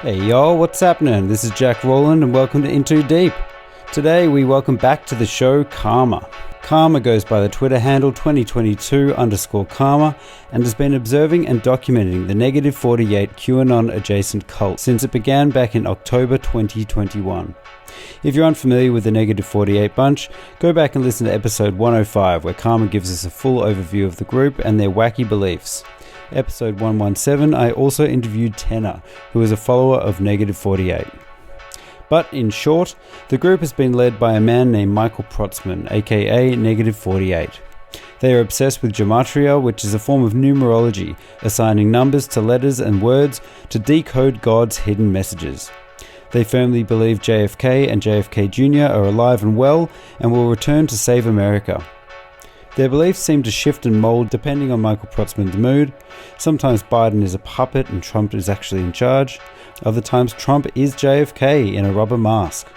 Hey y'all, what's happening? This is Jack Rowland and welcome to Into Deep. Today we welcome back to the show Karma. Karma goes by the Twitter handle 2022_Karma and has been observing and documenting the Negative 48 QAnon adjacent cult since it began back in October 2021. If you're unfamiliar with the Negative 48 bunch, go back and listen to episode 105 where Karma gives us a full overview of the group and their wacky beliefs. Episode 117, I also interviewed Tenor, who is a follower of Negative 48. But in short, the group has been led by a man named Michael Protzman, aka Negative 48. They are obsessed with gematria, which is a form of numerology, assigning numbers to letters and words to decode God's hidden messages. They firmly believe JFK and JFK Jr. are alive and well and will return to save America. Their beliefs seem to shift and mold depending on Michael Protzman's mood. Sometimes Biden is a puppet and Trump is actually in charge. Other times Trump is JFK in a rubber mask.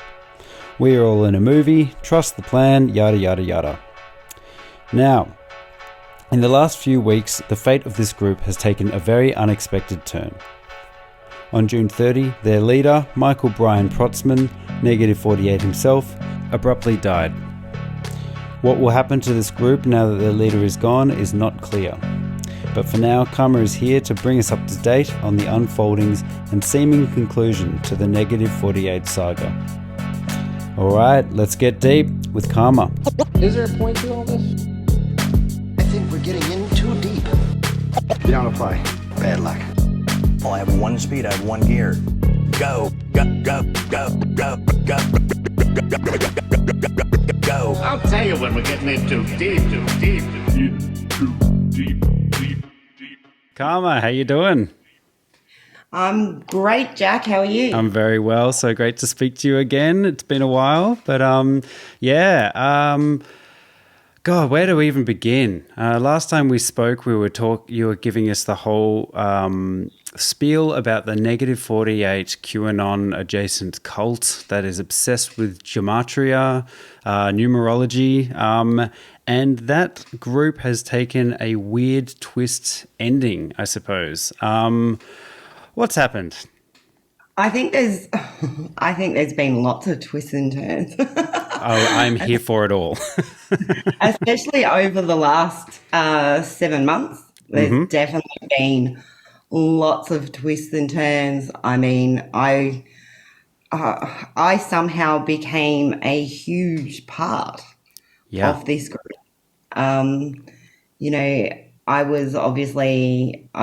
We are all in a movie, trust the plan, yada yada yada. Now, in the last few weeks, the fate of this group has taken a very unexpected turn. On June 30, their leader, Michael Brian Protzman, Negative 48 himself, abruptly died. What will happen to this group now that their leader is gone is not clear. But for now, Karma is here to bring us up to date on the unfoldings and seeming conclusion to the Negative 48 saga. Alright, let's get deep with Karma. Is there a point to all this? I think we're getting in too deep. You don't apply. Bad luck. I have one speed, I have one gear. Go, go, go, go, go, go, go. I'll tell you when we're getting in too deep. Karma, how you doing? I'm great, Jack. How are you? I'm very well. So great to speak to you again. It's been a while, but God, where do we even begin? Last time we spoke, you were giving us the whole spiel about the Negative 48 QAnon adjacent cult that is obsessed with gematria, numerology, and that group has taken a weird twist ending, I suppose. What's happened? I think there's been lots of twists and turns. Oh, I'm here for it all. Especially over the last 7 months. There's definitely been lots of twists and turns. I mean, I somehow became a huge part of this group. I've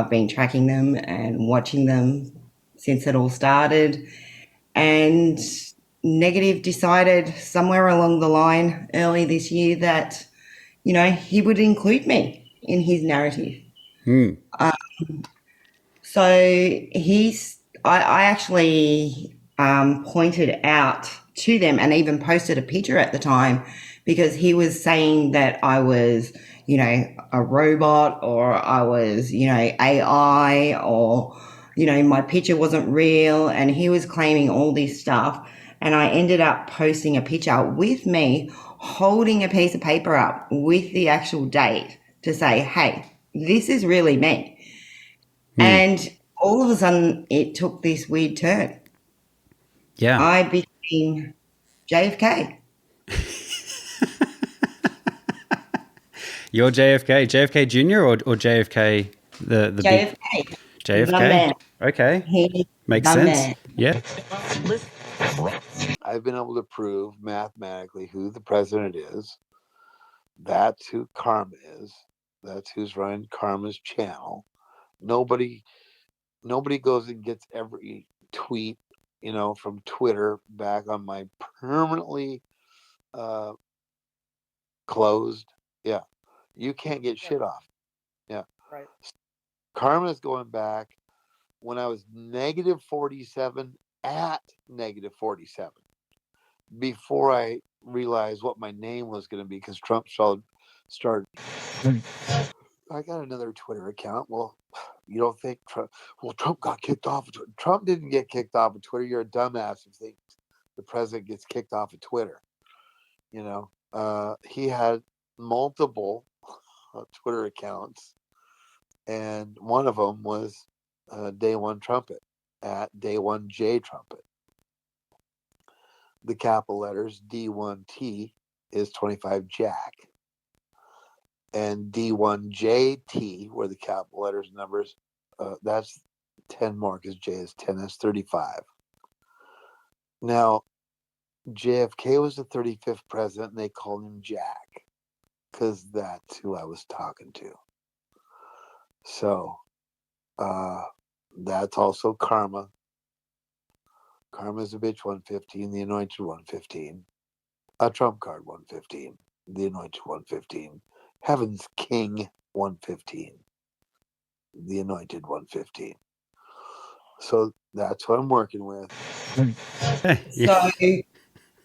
been tracking them and watching them since it all started, and Negative decided somewhere along the line early this year that, he would include me in his narrative. So I actually pointed out to them and even posted a picture at the time because he was saying that I was, a robot or I was, AI or, my picture wasn't real, and he was claiming all this stuff. And I ended up posting a picture with me holding a piece of paper up with the actual date to say, hey, this is really me. And all of a sudden it took this weird turn. Yeah. I became JFK. You're JFK. JFK Jr. or JFK the JFK. big JFK? The man. Okay. He Makes the sense. man. Yeah. I've been able to prove mathematically who the president is. That's who Karma is. That's who's running Karma's channel. Nobody goes and gets every tweet, from Twitter back on my permanently closed. Yeah. You can't get shit off. Yeah. Right. Karma's going back when I was negative 47 at negative 47 before I realized what my name was going to be, because Trump started. I got another Twitter account. Well, you don't think Trump got kicked off of Twitter. Trump didn't get kicked off of Twitter. You're a dumbass if you think the president gets kicked off of Twitter. He had multiple Twitter accounts, and one of them was Day One Trumpet. at day one J trumpet. The capital letters D1T is 25 Jack. And D1JT, where the capital letters numbers, that's 10 more because J is 10, that's 35. Now, JFK was the 35th president, and they called him Jack because that's who I was talking to. So, that's also karma. Karma's a bitch 115, the anointed 115. A trump card 115, the anointed 115. Heaven's King 115, the anointed 115. So that's what I'm working with. So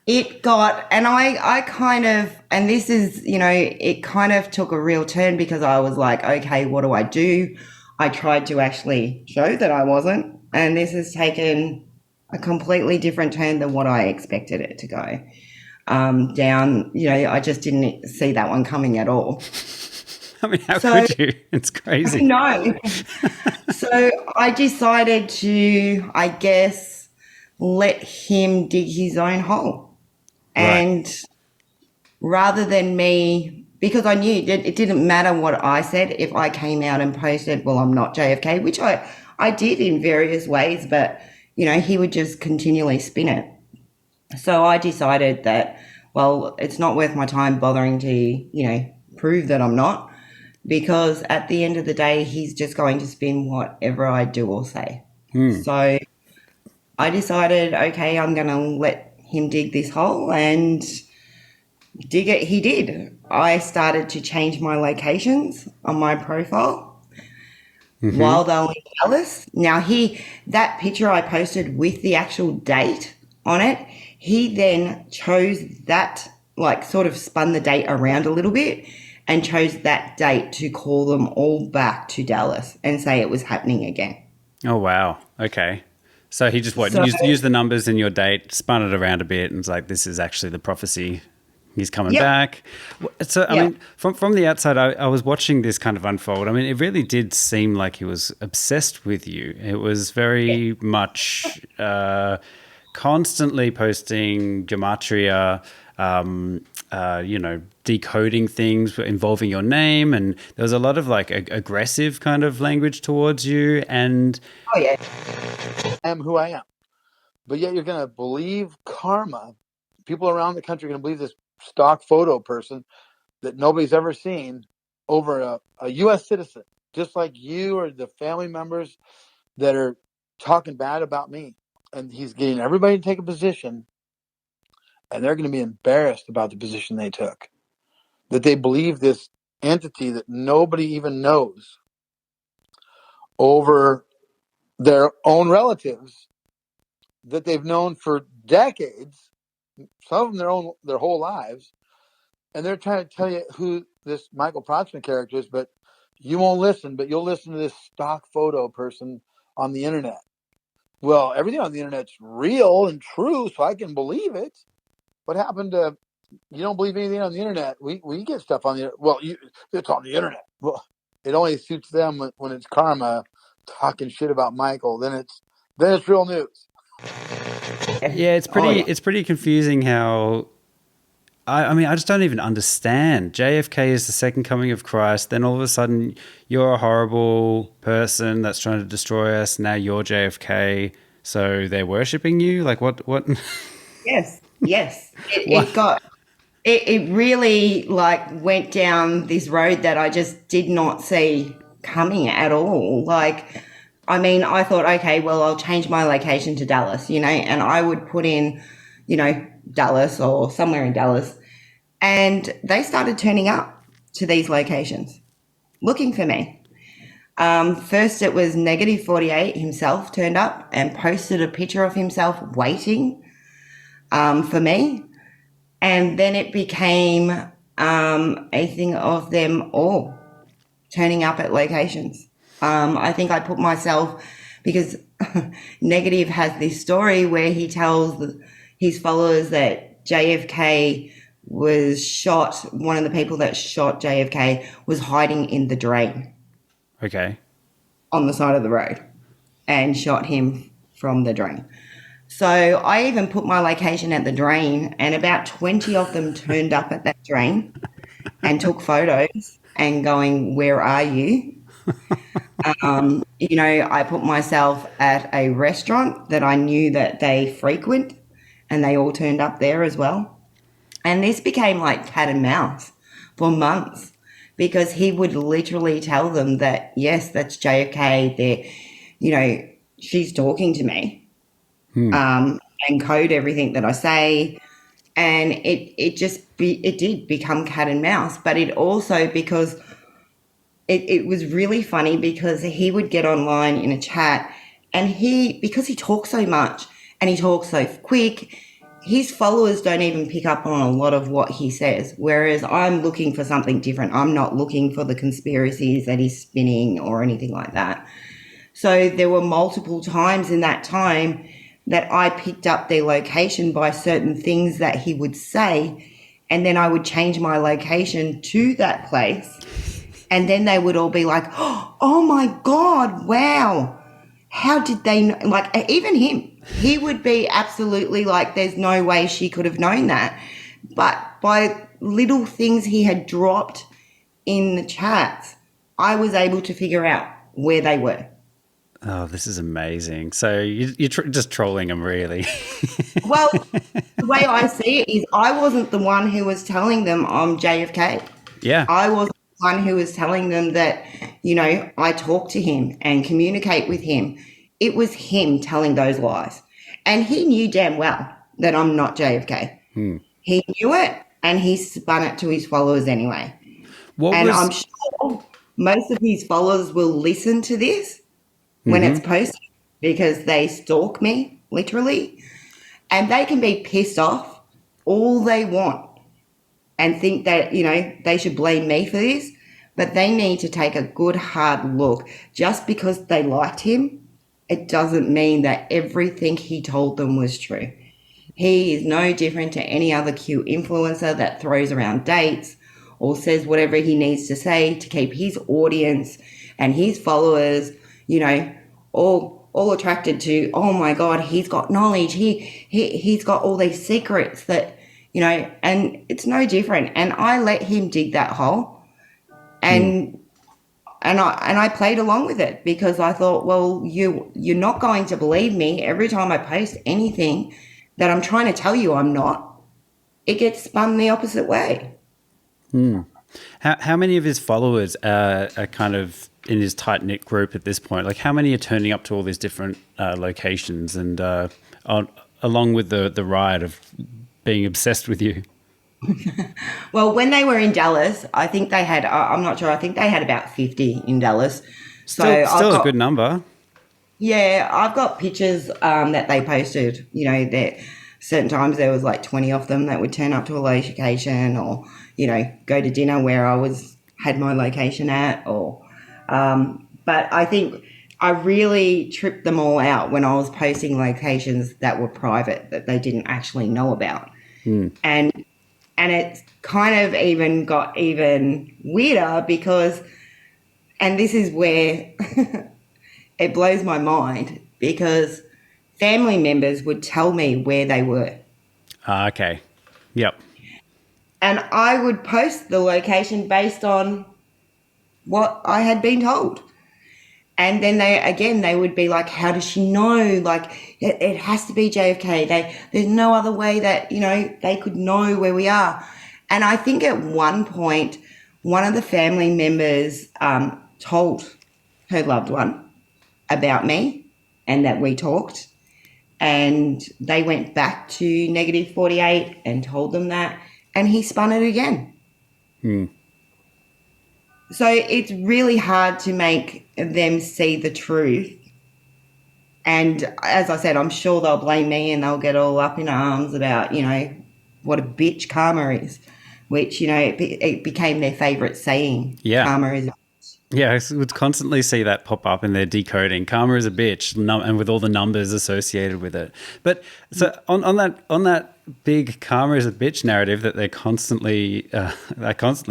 it got, and I kind of, and this is, it kind of took a real turn because I was like, okay, what do I do? I tried to actually show that I wasn't, and this has taken a completely different turn than what I expected it to go down. I just didn't see that one coming at all. I mean, how could you? It's crazy. No. So I decided to, I guess, let him dig his own hole. And rather than me, because I knew it didn't matter what I said if I came out and posted, well, I'm not JFK, which I did in various ways, but, he would just continually spin it. So I decided that, well, it's not worth my time bothering to, prove that I'm not, because at the end of the day, he's just going to spin whatever I do or say. So I decided, okay, I'm going to let him dig this hole, and dig it. He did. I started to change my locations on my profile while they were in Dallas. Now that picture I posted with the actual date on it, he then chose that, like sort of spun the date around a little bit and chose that date to call them all back to Dallas and say it was happening again. Oh, wow. Okay. So he just used the numbers in your date, spun it around a bit, and was like, this is actually the prophecy. He's coming back. So, I mean, from the outside, I was watching this kind of unfold. I mean, it really did seem like he was obsessed with you. It was very much constantly posting gematria, decoding things involving your name. And there was a lot of like aggressive kind of language towards you. And I am who I am. But yet you're going to believe karma. People around the country are going to believe this stock photo person that nobody's ever seen over a U.S. citizen, just like you or the family members that are talking bad about me. And he's getting everybody to take a position, and they're going to be embarrassed about the position they took. That they believe this entity that nobody even knows over their own relatives that they've known for decades, some of them their whole lives, and they're trying to tell you who this Michael Protzman character is, but you won't listen, but you'll listen to this stock photo person on the internet. Well, everything on the internet's real and true, so I can believe it. What happened to, you don't believe anything on the internet? We get stuff on the internet. Well, it's on the internet. Well, it only suits them when it's karma talking shit about Michael. Then it's real news. Yeah, it's pretty confusing how. I mean, I just don't even understand. JFK is the second coming of Christ. Then all of a sudden, you're a horrible person that's trying to destroy us. Now you're JFK, so they're worshipping you. Like what? Yes. It really like went down this road that I just did not see coming at all. Like, I mean, I thought, okay, well, I'll change my location to Dallas, and I would put in, Dallas or somewhere in Dallas. And they started turning up to these locations looking for me. First, it was negative 48 himself turned up and posted a picture of himself waiting for me. And then it became a thing of them all turning up at locations. I think I put myself, because Negative has this story where he tells his followers that JFK was shot, one of the people that shot JFK was hiding in the drain. Okay. On the side of the road and shot him from the drain. So I even put my location at the drain, and about 20 of them turned up at that drain and took photos and going, "Where are you?" I put myself at a restaurant that I knew that they frequent, and they all turned up there as well. And this became like cat and mouse for months, because he would literally tell them that, yes, that's JFK. She's talking to me, and code everything that I say. And it did become cat and mouse. But it also, because it was really funny, because he would get online in a chat, and because he talks so much and he talks so quick, his followers don't even pick up on a lot of what he says, whereas I'm looking for something different. I'm not looking for the conspiracies that he's spinning or anything like that. So there were multiple times in that time that I picked up their location by certain things that he would say, and then I would change my location to that place, and then they would all be like, "Oh my God, wow. How did they know?" Like, even him, he would be absolutely like, "There's no way she could have known that." But by little things he had dropped in the chats, I was able to figure out where they were. Oh, this is amazing. So you're just trolling them, really. Well, the way I see it is, I wasn't the one who was telling them I'm JFK. Yeah. I was the one who was telling them that, I talk to him and communicate with him. It was him telling those lies. And he knew damn well that I'm not JFK. He knew it, and he spun it to his followers anyway. I'm sure most of his followers will listen to this when it's posted, because they stalk me, literally. And they can be pissed off all they want and think that, they should blame me for this. But they need to take a good hard look. Just because they liked him, it doesn't mean that everything he told them was true. He is no different to any other cute influencer that throws around dates or says whatever he needs to say to keep his audience and his followers, all attracted to, "Oh my God, he's got knowledge. He's got all these secrets that, and it's no different." And I let him dig that hole, and I played along with it, because I thought, well, you're not going to believe me every time I post anything that I'm trying to tell you I'm not. It gets spun the opposite way. How many of his followers are kind of in his tight-knit group at this point? Like, how many are turning up to all these different locations and along with the ride of being obsessed with you? Well, when they were in Dallas, I think they had, I'm not sure, I think they had about 50 in Dallas. Still a good number. Yeah, I've got pictures that they posted, that certain times there was like 20 of them that would turn up to a location, or, go to dinner where I had my location at, or, but I think I really tripped them all out when I was posting locations that were private, that they didn't actually know about. And it kind of even got even weirder, because, and this is where it blows my mind, because family members would tell me where they were. Okay. Yep. And I would post the location based on what I had been told. And then they would be like, "How does she know? Like, it has to be JFK. There's no other way that, they could know where we are." And I think at one point, one of the family members told her loved one about me and that we talked. And they went back to -48 and told them that, and he spun it again. So it's really hard to make them see the truth. And as I said, I'm sure they'll blame me and they'll get all up in arms about, what a bitch Karma is, which, it became their favourite saying. Yeah. Karma is a bitch. Yeah, I would constantly see that pop up in their decoding. Karma is a bitch, and with all the numbers associated with it. But so on that big karma is a bitch narrative that I constantly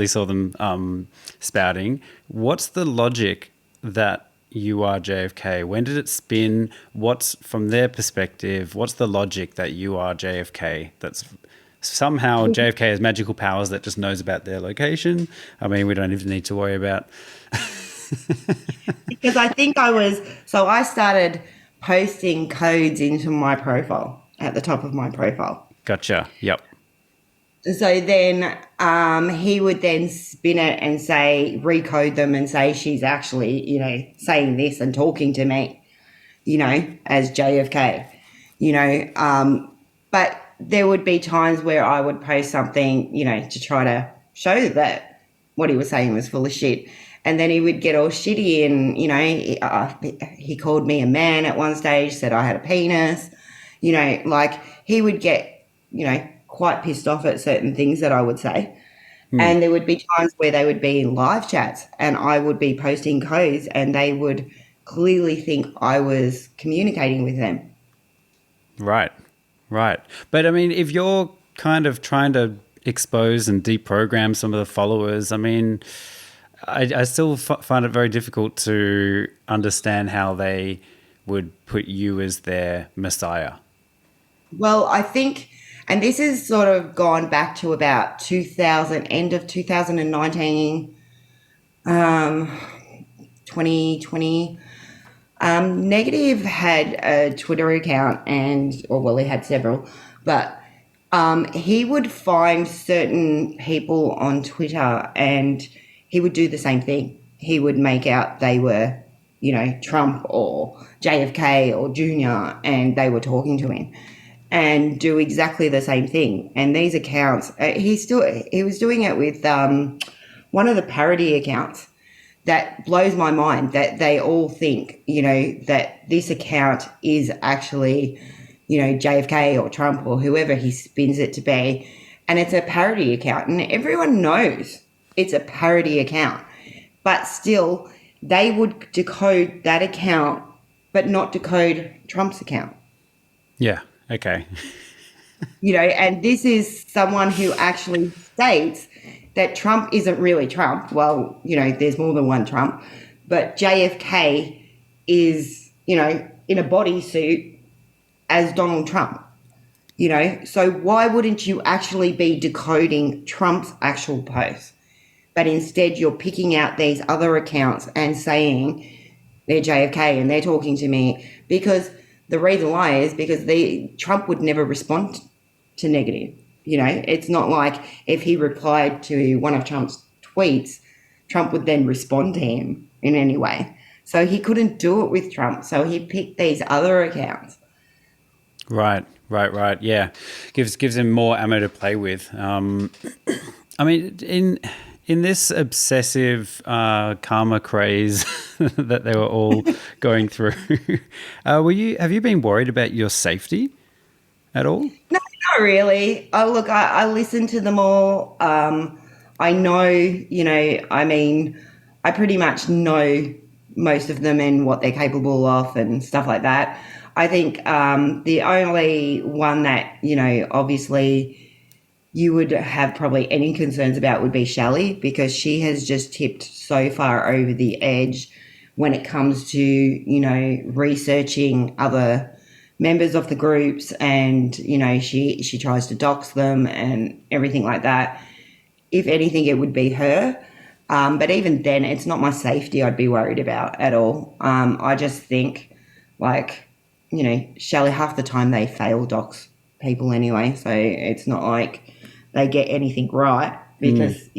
saw them spouting. What's the logic that you are JFK? When did it spin? What's, from their perspective, what's the logic that you are JFK? That's somehow JFK has magical powers that just knows about their location. I mean, we don't even need to worry about. Because I think I started posting codes into my profile at the top of my profile. Gotcha. Yep. So then he would then spin it and say, recode them and say she's actually, saying this and talking to me, as JFK, but there would be times where I would post something, to try to show that what he was saying was full of shit. And then he would get all shitty and, he called me a man at one stage, said I had a penis, he would get, quite pissed off at certain things that I would say. And there would be times where they would be in live chats and I would be posting codes and they would clearly think I was communicating with them. Right. But I mean, if you're kind of trying to expose and deprogram some of the followers, I mean, I still find it very difficult to understand how they would put you as their messiah. Well, I think, and this has sort of gone back to about 2000, end of 2019, 2020. Negative had a Twitter account he had several, but he would find certain people on Twitter and he would do the same thing. He would make out they were, Trump or JFK or Junior, and they were talking to him and do exactly the same thing. And these accounts, he was doing it with one of the parody accounts. That blows my mind that they all think, that this account is actually, JFK or Trump or whoever he spins it to be. And it's a parody account. And everyone knows it's a parody account. But still, they would decode that account, but not decode Trump's account. Yeah, okay. And this is someone who actually states that Trump isn't really Trump. Well, there's more than one Trump, but JFK is, in a bodysuit as Donald Trump, So why wouldn't you actually be decoding Trump's actual post? But instead you're picking out these other accounts and saying they're JFK and they're talking to me, because the reason why is because Trump would never respond to negative. It's not like if he replied to one of Trump's tweets, Trump would then respond to him in any way. So he couldn't do it with Trump. So he picked these other accounts. Right. Yeah. Gives him more ammo to play with. I mean, in this obsessive karma craze that they were all going through, have you been worried about your safety at all? No, not really. Oh, look, I listen to them all. I know, I pretty much know most of them and what they're capable of and stuff like that. I think the only one that, obviously you would have probably any concerns about would be Shelley, because she has just tipped so far over the edge when it comes to, researching other members of the groups, and she tries to dox them and everything like that. If anything, it would be her, but even then it's not my safety I'd be worried about at all. I just think, Shelley, half the time they fail dox people anyway, so it's not like they get anything right, because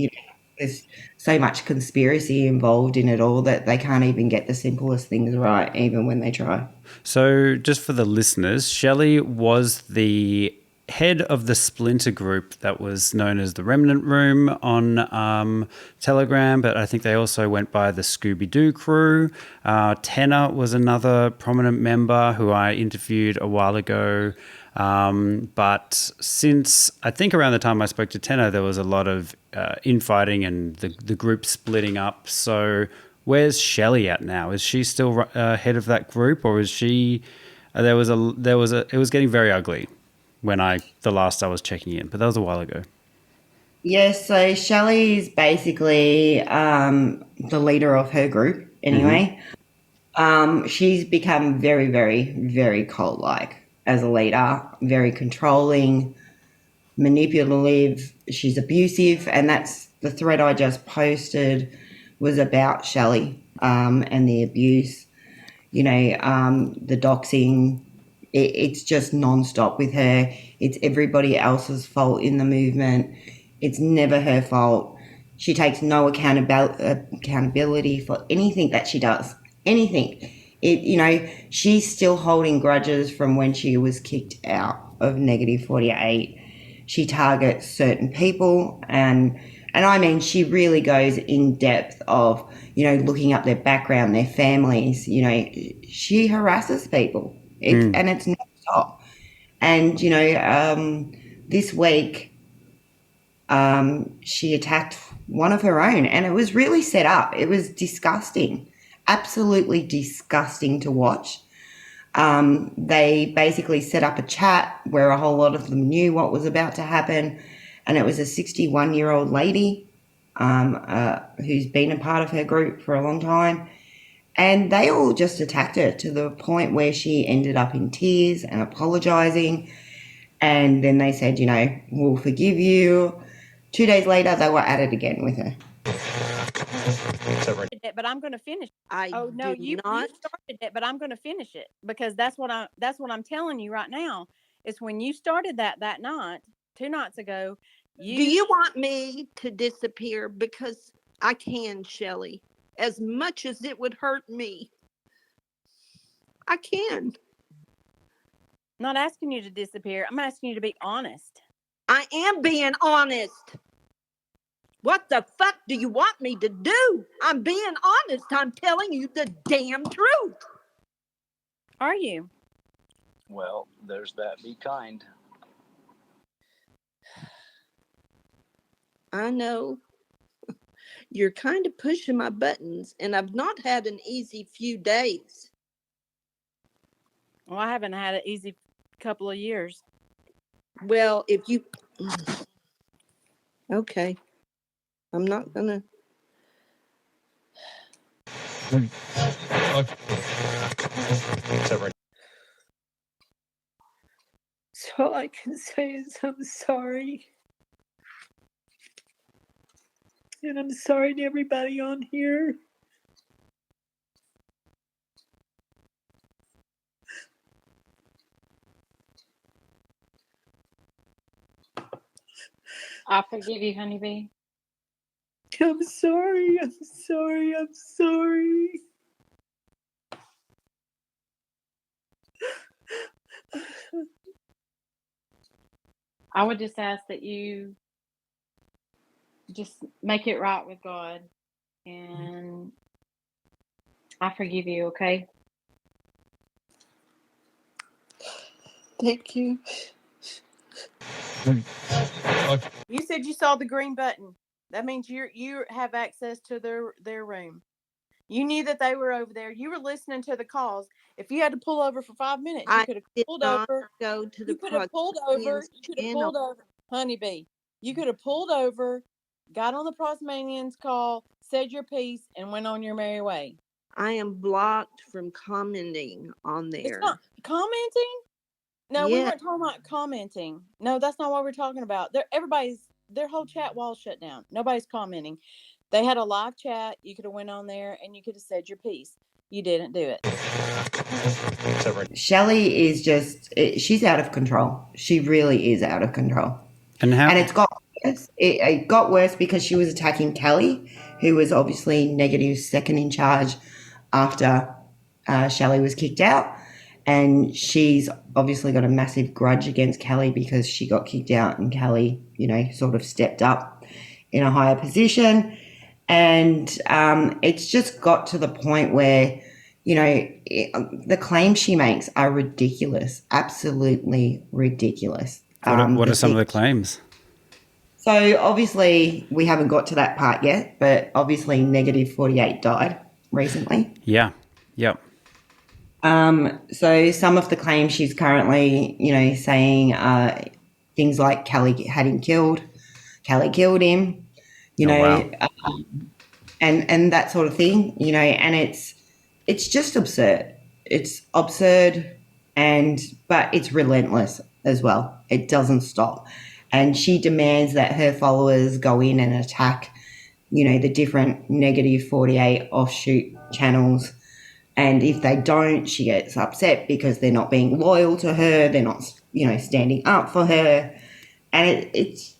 there's so much conspiracy involved in it all that they can't even get the simplest things right, even when they try. So just for the listeners, Shelley was the head of the splinter group that was known as the Remnant Room on Telegram, but I think they also went by the Scooby-Doo crew. Tenor was another prominent member who I interviewed a while ago. But since I think around the time I spoke to Tenor, there was a lot of infighting and the group splitting up. So where's Shelley at now? Is she still head of that group, or is she? It was getting very ugly when the last I was checking in, but that was a while ago. Yes, so Shelley is basically the leader of her group anyway. She's become very, very, very cult-like as a leader, very controlling, manipulative. She's abusive, and that's the thread I just posted was about Shelley and the abuse. The doxing. It's just non-stop with her. It's everybody else's fault in the movement. It's never her fault. She takes no accountability for anything that she does. Anything. She's still holding grudges from when she was kicked out of negative 48. She targets certain people, and I mean, she really goes in depth of, looking up their background, their families. She harasses people. And it's non-stop. And, this week, she attacked one of her own, and it was really set up. It was disgusting, absolutely disgusting to watch. They basically set up a chat where a whole lot of them knew what was about to happen, and it was a 61-year-old lady who's been a part of her group for a long time. And they all just attacked her to the point where she ended up in tears and apologising. And then they said, we'll forgive you. 2 days later, they were at it again with her. But I'm going to finish. You not. started it, but I'm going to finish it because that's what I'm telling you right now. Is when you started that night, 2 nights ago. Do you want me to disappear? Because I can, Shelley. As much as it would hurt me, I can. I'm not asking you to disappear. I'm asking you to be honest. I am being honest. What the fuck do you want me to do? I'm being honest. I'm telling you the damn truth. Are you? Well, there's that. Be kind. I know. You're kind of pushing my buttons, and I've not had an easy few days. Well, I haven't had an easy couple of years. Well, if you... Okay. I'm not gonna... So all I can say is I'm sorry. And I'm sorry to everybody on here. I forgive you, honeybee. I'm sorry. I'm sorry. I'm sorry. I would just ask that you just make it right with God, and I forgive you, okay? Thank you. You said you saw the green button. That means you have access to their room. You knew that they were over there. You were listening to the calls. If you had to pull over for 5 minutes, you could have pulled over. Go to the You could have pulled over. You could have pulled over, honeybee. You could have pulled over, got on the Protzmanians call, said your piece, and went on your merry way. I am blocked from commenting on there. It's not commenting. No, we weren't talking about commenting. No, that's not what we're talking about. Their whole chat wall shut down. Nobody's commenting. They had a live chat. You could have went on there and you could have said your piece. You didn't do it. Shelley is she's out of control. She really is out of control. And it's got worse. It got worse because she was attacking Kelly, who was obviously negative second in charge after Shelley was kicked out. And she's obviously got a massive grudge against Kelly because she got kicked out and Kelly, sort of stepped up in a higher position. And it's just got to the point where, the claims she makes are ridiculous, absolutely ridiculous. What are some of the claims? So obviously we haven't got to that part yet, but obviously negative 48 died recently. Yeah. Yep. So some of the claims she's currently, saying things like Kelly had him killed, Kelly killed him, and that sort of thing, and it's just absurd. It's absurd, but it's relentless as well. It doesn't stop. And she demands that her followers go in and attack, the different negative 48 offshoot channels. And if they don't, she gets upset because they're not being loyal to her. They're not, standing up for her. And it's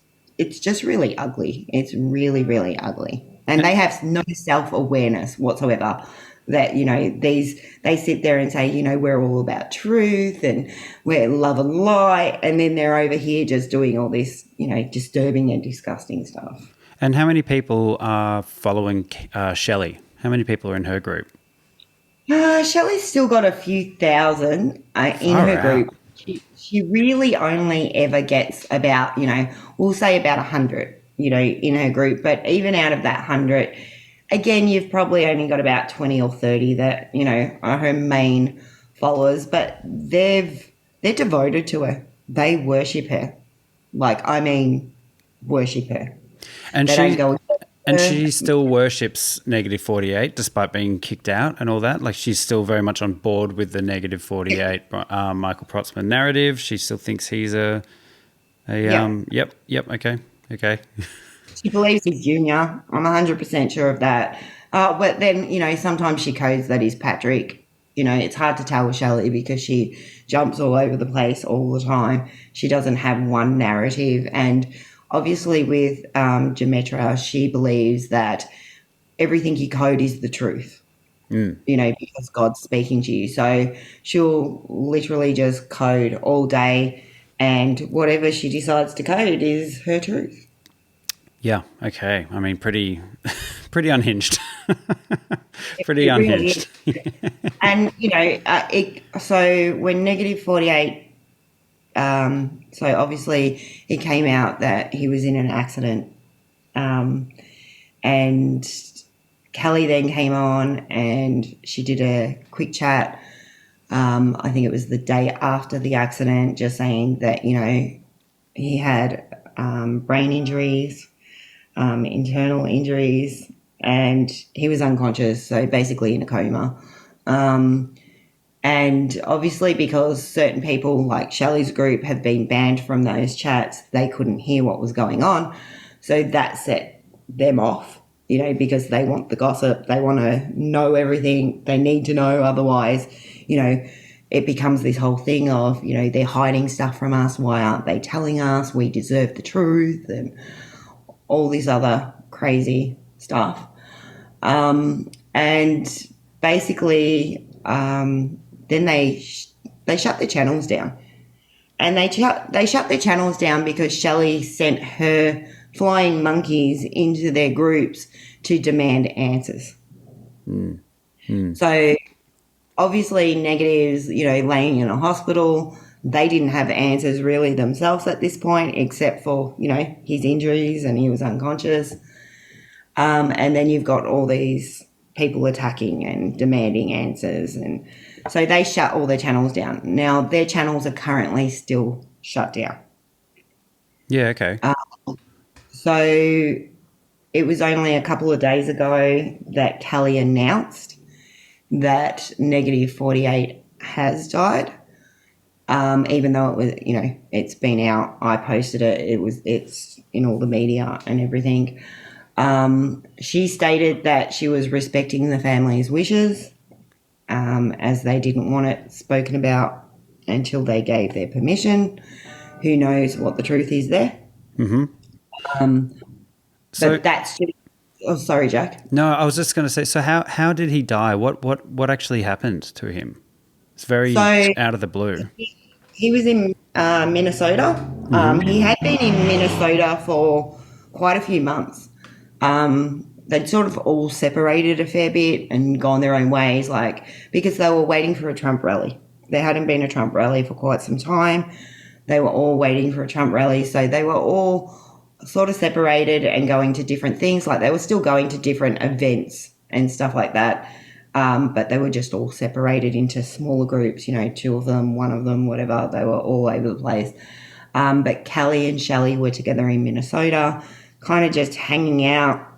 just really ugly. It's really, really ugly. And they have no self-awareness whatsoever that, they sit there and say, we're all about truth and we're love and light. And then they're over here just doing all this, disturbing and disgusting stuff. And how many people are following Shelley? How many people are in her group? Shelley's still got a few thousand in her group. She really only ever gets about, we'll say about 100, in her group. But even out of that 100, again, you've probably only got about 20 or 30 that, are her main followers. But they're devoted to her. They worship her. Worship her. And she still worships negative 48 despite being kicked out and all that. Like, she's still very much on board with the negative 48 Michael Protzman narrative. She still thinks he's okay. She believes he's Junior. I'm 100% sure of that. But then, sometimes she codes that he's Patrick. It's hard to tell with Shelley because she jumps all over the place all the time. She doesn't have one narrative. And obviously with Gemetra, she believes that everything you code is the truth, because God's speaking to you. So she'll literally just code all day, and whatever she decides to code is her truth. Yeah, okay. I mean, pretty unhinged. Pretty unhinged. And, so when negative 48, so obviously it came out that he was in an accident, and Kelly then came on and she did a quick chat. I think it was the day after the accident, just saying that, he had brain injuries, internal injuries, and he was unconscious, so basically in a coma. And obviously because certain people like Shelley's group have been banned from those chats, they couldn't hear what was going on. So that set them off, because they want the gossip. They want to know everything they need to know. Otherwise, it becomes this whole thing of, they're hiding stuff from us. Why aren't they telling us? We deserve the truth and all this other crazy stuff. And basically, then they shut their channels down, and they shut their channels down because Shelley sent her flying monkeys into their groups to demand answers. So obviously Negative's, laying in a hospital. They didn't have answers really themselves at this point, except for, his injuries, and he was unconscious. And then you've got all these people attacking and demanding answers, and so they shut all their channels down. Now their channels are currently still shut down. Yeah, okay. So it was only a couple of days ago that Kelly announced that negative 48 has died. Even though it was, it's been out. I posted it. It's in all the media and everything. She stated that she was respecting the family's wishes, as they didn't want it spoken about until they gave their permission. Who knows what the truth is there? Mm-hmm. But that's just... Oh, sorry, Jack. No, I was just going to say, so how did he die? What actually happened to him? It's very out of the blue. He was in Minnesota. He had been in Minnesota for quite a few months. They'd sort of all separated a fair bit and gone their own ways, because they were waiting for a Trump rally. There hadn't been a Trump rally for quite some time. They were all waiting for a Trump rally, so they were all sort of separated and going to different things. They were still going to different events and stuff like that, but they were just all separated into smaller groups, 2 of them, 1 of them, whatever. They were all over the place. But Kelly and Shelley were together in Minnesota, kind of just hanging out.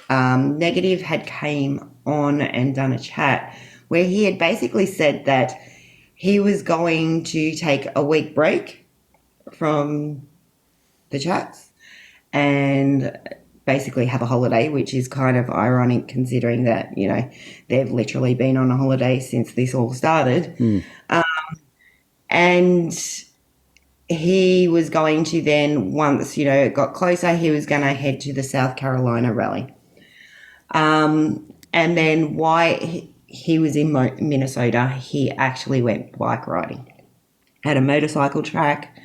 Negative had came on and done a chat where he had basically said that he was going to take a week break from the chats and basically have a holiday, which is kind of ironic considering that, you know, they've literally been on a holiday since this all started. And he was going to then, once, you know, it got closer, he was going to head to the South Carolina rally. And then why he was in Minnesota, he actually went bike riding at a motorcycle track.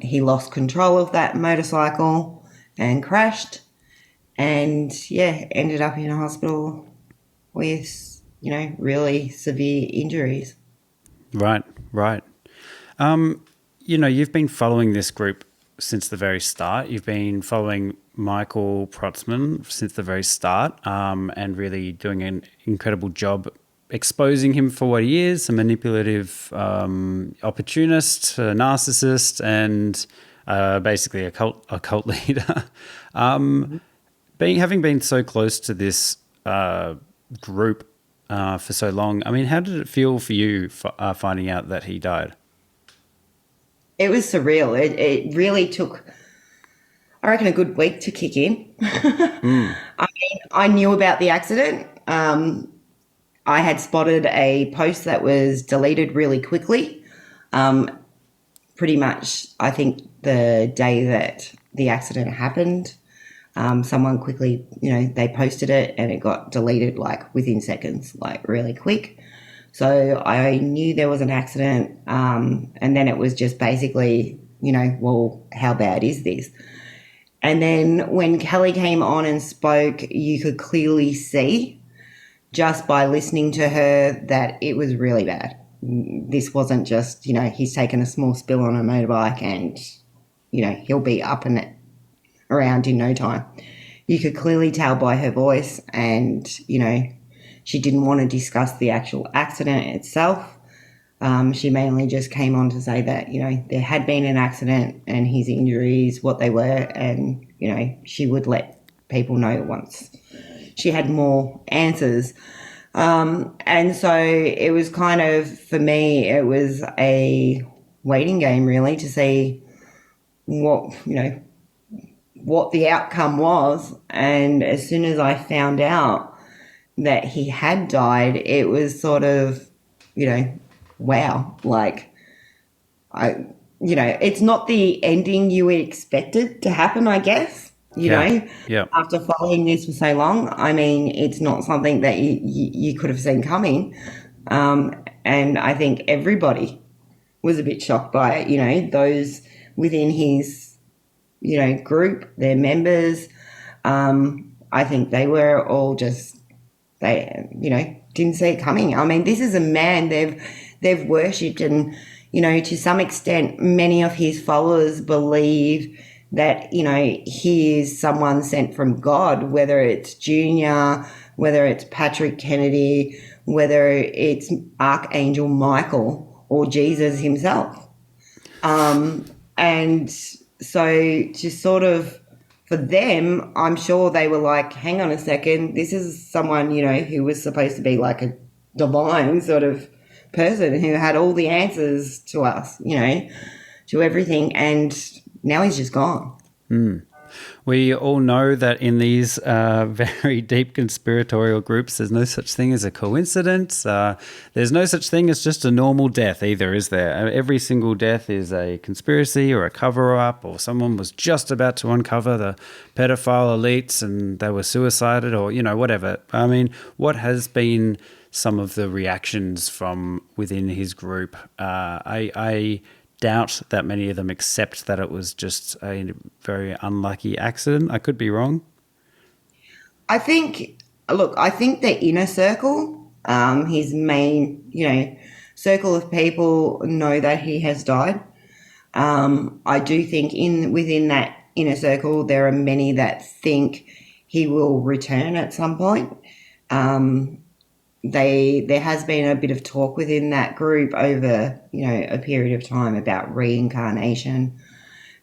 He lost control of that motorcycle and crashed, and ended up in a hospital with, you know, really severe injuries. Right. You know, you've been following this group since the very start. You've been following Michael Protzman since the very start, and really doing an incredible job exposing him for what he is, a manipulative opportunist, a narcissist, and basically a cult leader. Having been so close to this group for so long, I mean, how did it feel for you finding out that he died? It was surreal. It really took, I reckon, a good week to kick in. I mean, I knew about the accident. I had spotted a post that was deleted really quickly. Pretty much, I think the day that the accident happened, someone quickly, you know, they posted it and it got deleted like within seconds, like really quick. So I knew there was an accident, and then it was just basically, you know, well, how bad is this? And then when Kelly came on and spoke, you could clearly see just by listening to her that it was really bad. This wasn't just, you know, he's taken a small spill on a motorbike and, you know, he'll be up and around in no time. You could clearly tell by her voice, and, you know, she didn't want to discuss the actual accident itself. She mainly just came on to say that, you know, there had been an accident and his injuries, what they were, and, you know, she would let people know once she had more answers. And so it was kind of, for me, it was a waiting game really to see what, you know, what the outcome was. And as soon as I found out that he had died, it was sort of, you know, wow, like you know, it's not the ending you expected to happen, I guess, you know, after following this for so long. I mean, it's not something that you could have seen coming. And I think everybody was a bit shocked by it, you know, those within his, you know, group, their members. I think they were all just, they, you know, didn't see it coming. I mean, this is a man they've worshipped, and, you know, to some extent, many of his followers believe that, you know, he is someone sent from God, whether it's Junior, whether it's Patrick Kennedy, whether it's Archangel Michael or Jesus himself. And so to sort of, for them, I'm sure they were like, hang on a second, this is someone, you know, who was supposed to be like a divine sort of person who had all the answers to us, you know, to everything, and now he's just gone. We all know that in these very deep conspiratorial groups, there's no such thing as a coincidence. There's no such thing as just a normal death either, is there? Every single death is a conspiracy or a cover-up, or someone was just about to uncover the pedophile elites and they were suicided, or, you know, whatever. I mean, what has been some of the reactions from within his group? I doubt that many of them accept that it was just a very unlucky accident. I could be wrong. I think the inner circle, his main, you know, circle of people know that he has died. I do think within that inner circle, there are many that think he will return at some point. There has been a bit of talk within that group over, you know, a period of time about reincarnation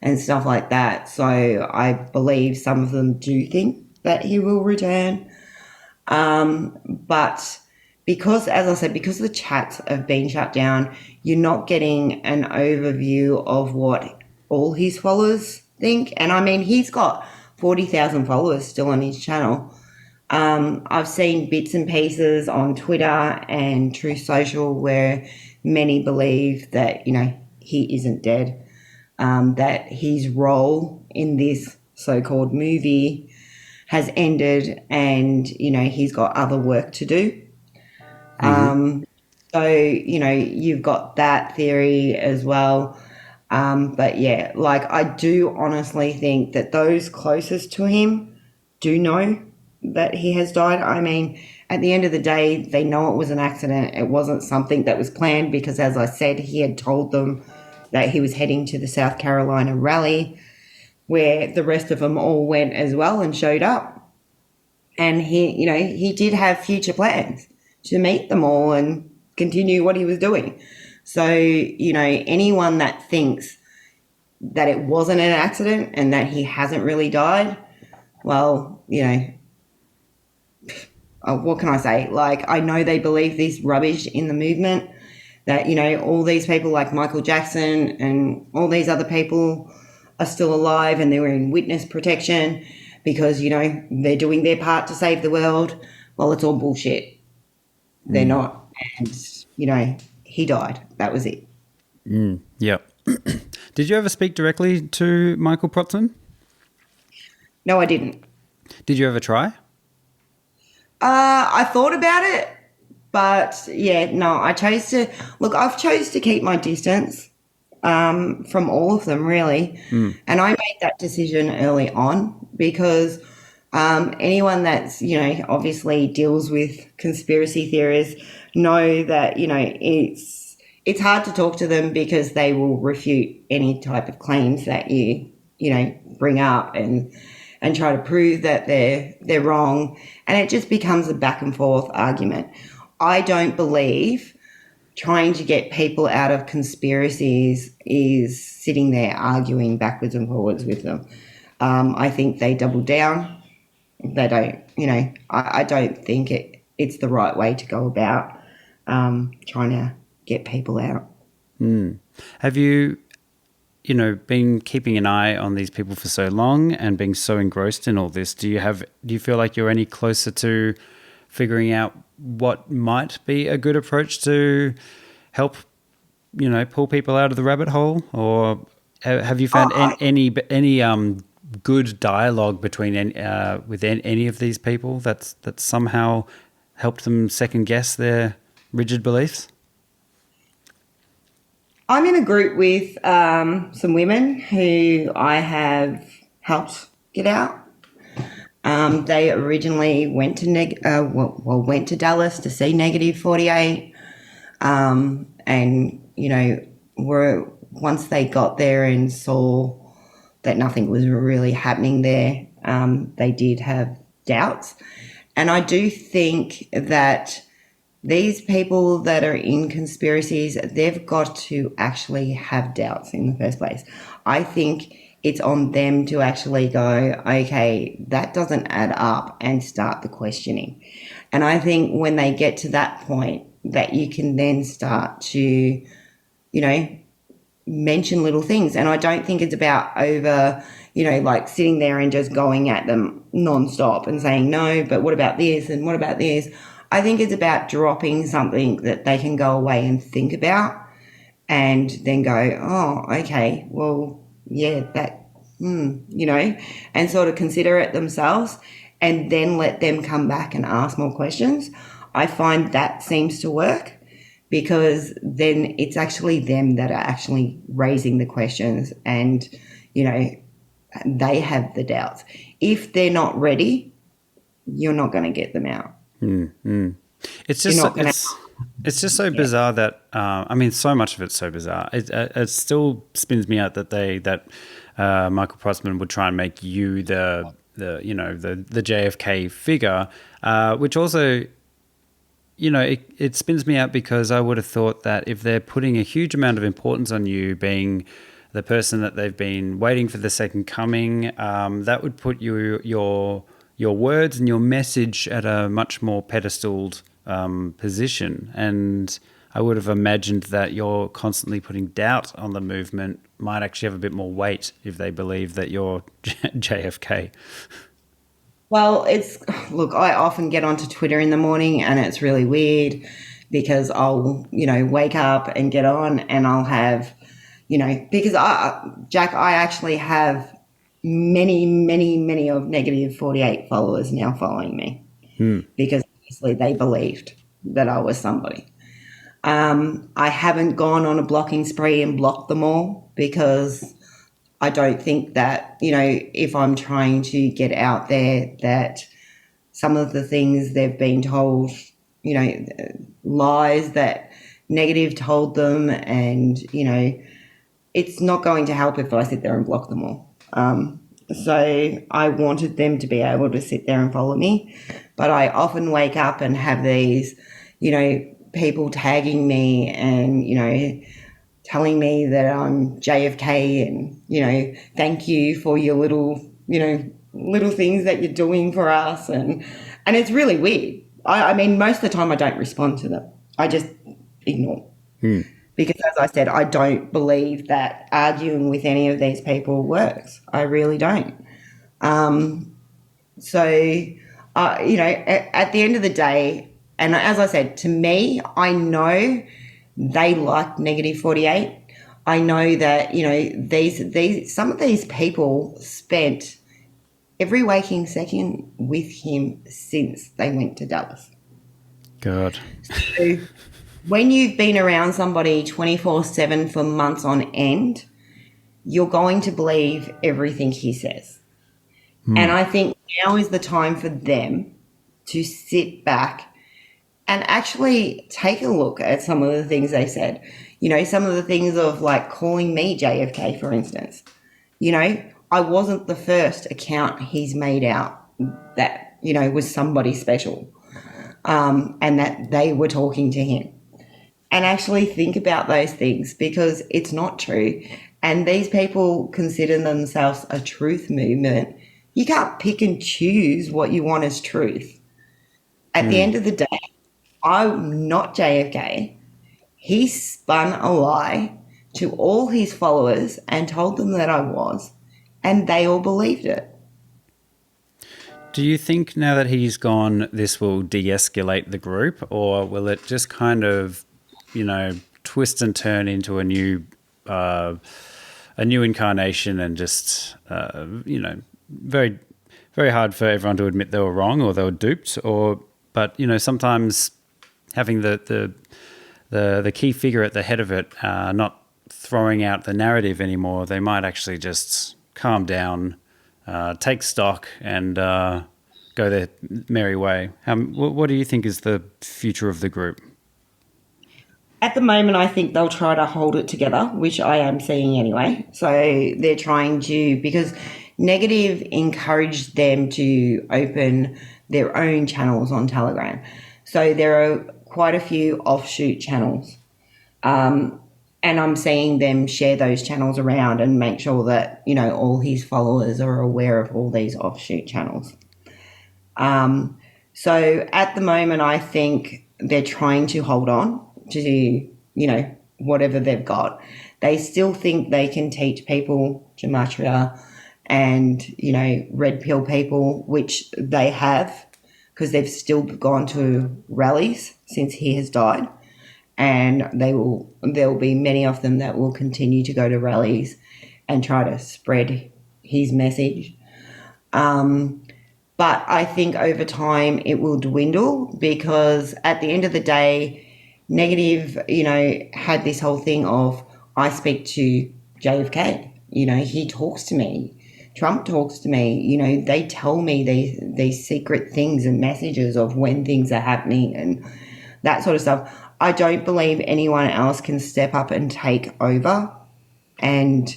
and stuff like that. So I believe some of them do think that he will return. But because, as I said, because the chats have been shut down, you're not getting an overview of what all his followers think. And I mean, he's got 40,000 followers still on his channel. I've seen bits and pieces on Twitter and True Social where many believe that, he isn't dead, that his role in this so-called movie has ended and, he's got other work to do. So, you've got that theory as well. But yeah, like I do honestly think that those closest to him do know that he has died. I mean, at the end of the day, they know it was an accident. It wasn't something that was planned because, as I said, he had told them that he was heading to the South Carolina rally where the rest of them all went as well and showed up. And he did have future plans to meet them all and continue what he was doing. So, anyone that thinks that it wasn't an accident and that he hasn't really died, well, what can I say? Like, I know they believe this rubbish in the movement that, all these people like Michael Jackson and all these other people are still alive and they were in witness protection because, they're doing their part to save the world. Well, it's all bullshit. They're not. And, he died. That was it. Yep. Did you ever speak directly to Michael Protzman? No, I didn't. Did you ever try? I thought about it, but yeah, no, I've chose to keep my distance from all of them, really. And I made that decision early on because anyone that's, obviously deals with conspiracy theories know that, it's hard to talk to them because they will refute any type of claims that you bring up and try to prove that they're wrong. And it just becomes a back and forth argument. I don't believe trying to get people out of conspiracies is sitting there arguing backwards and forwards with them. I think they double down. They don't, I don't think it's the right way to go about trying to get people out. Have you, been keeping an eye on these people for so long and being so engrossed in all this? Do you feel like you're any closer to figuring out what might be a good approach to help, pull people out of the rabbit hole? Or have you found any good dialogue between with any of these people that somehow helped them second guess their rigid beliefs? I'm in a group with some women who I have helped get out. They originally went to went to Dallas to see Negative 48, and once they got there and saw that nothing was really happening there, they did have doubts, and I do think that these people that are in conspiracies, they've got to actually have doubts in the first place. I think it's on them to actually go, okay, that doesn't add up, and start the questioning. And I think when they get to that point, that you can then start to, mention little things. And I don't think it's about over, like sitting there and just going at them nonstop and saying, no, but what about this? And what about this? I think it's about dropping something that they can go away and think about and then go, oh, okay, well, yeah, that, and sort of consider it themselves and then let them come back and ask more questions. I find that seems to work because then it's actually them that are actually raising the questions and, they have the doubts. If they're not ready, you're not going to get them out. It's just it's just so bizarre that so much of it's so bizarre. It still spins me out that Michael Protzman would try and make you the JFK figure, which also it spins me out because I would have thought that if they're putting a huge amount of importance on you being the person that they've been waiting for the second coming, that would put your words and your message at a much more pedestaled position. And I would have imagined that you're constantly putting doubt on the movement might actually have a bit more weight if they believe that you're JFK. Well, look, I often get onto Twitter in the morning and it's really weird because I'll, wake up and get on and I'll have, because Jack, I actually have many, many, many of negative 48 followers now following me because obviously they believed that I was somebody. I haven't gone on a blocking spree and blocked them all because I don't think that, if I'm trying to get out there that some of the things they've been told, lies that negative told them and, it's not going to help if I sit there and block them all. So I wanted them to be able to sit there and follow me, but I often wake up and have these, people tagging me and, telling me that I'm JFK and, thank you for your little things that you're doing for us. And it's really weird. I mean, most of the time I don't respond to them. I just ignore. Because as I said, I don't believe that arguing with any of these people works. I really don't. At the end of the day, and as I said, to me, I know they like negative 48. I know that, some of these people spent every waking second with him since they went to Dallas. God. So when you've been around somebody 24/7 for months on end, you're going to believe everything he says. And I think now is the time for them to sit back and actually take a look at some of the things they said. Some of the things of like calling me JFK, for instance. I wasn't the first account he's made out that, was somebody special and that they were talking to him. And actually think about those things because it's not true. And these people consider themselves a truth movement. You can't pick and choose what you want as truth. At the end of the day, I'm not JFK. He spun a lie to all his followers and told them that I was, and they all believed it. Do you think now that he's gone, this will de-escalate the group, or will it just kind of, twist and turn into a new incarnation and just, very, very hard for everyone to admit they were wrong or they were duped, but sometimes having the key figure at the head of it, not throwing out the narrative anymore, they might actually just calm down, take stock, and go their merry way. What do you think is the future of the group? At the moment, I think they'll try to hold it together, which I am seeing anyway. So they're trying to, because Negative encouraged them to open their own channels on Telegram. So there are quite a few offshoot channels. And I'm seeing them share those channels around and make sure that, all his followers are aware of all these offshoot channels. So at the moment, I think they're trying to hold on to, whatever they've got. They still think they can teach people gematria and, red pill people, which they have, because they've still gone to rallies since he has died. And there will be many of them that will continue to go to rallies and try to spread his message. But I think over time it will dwindle because at the end of the day, Negative, had this whole thing of I speak to JFK, he talks to me. Trump talks to me, they tell me these secret things and messages of when things are happening and that sort of stuff. I don't believe anyone else can step up and take over, and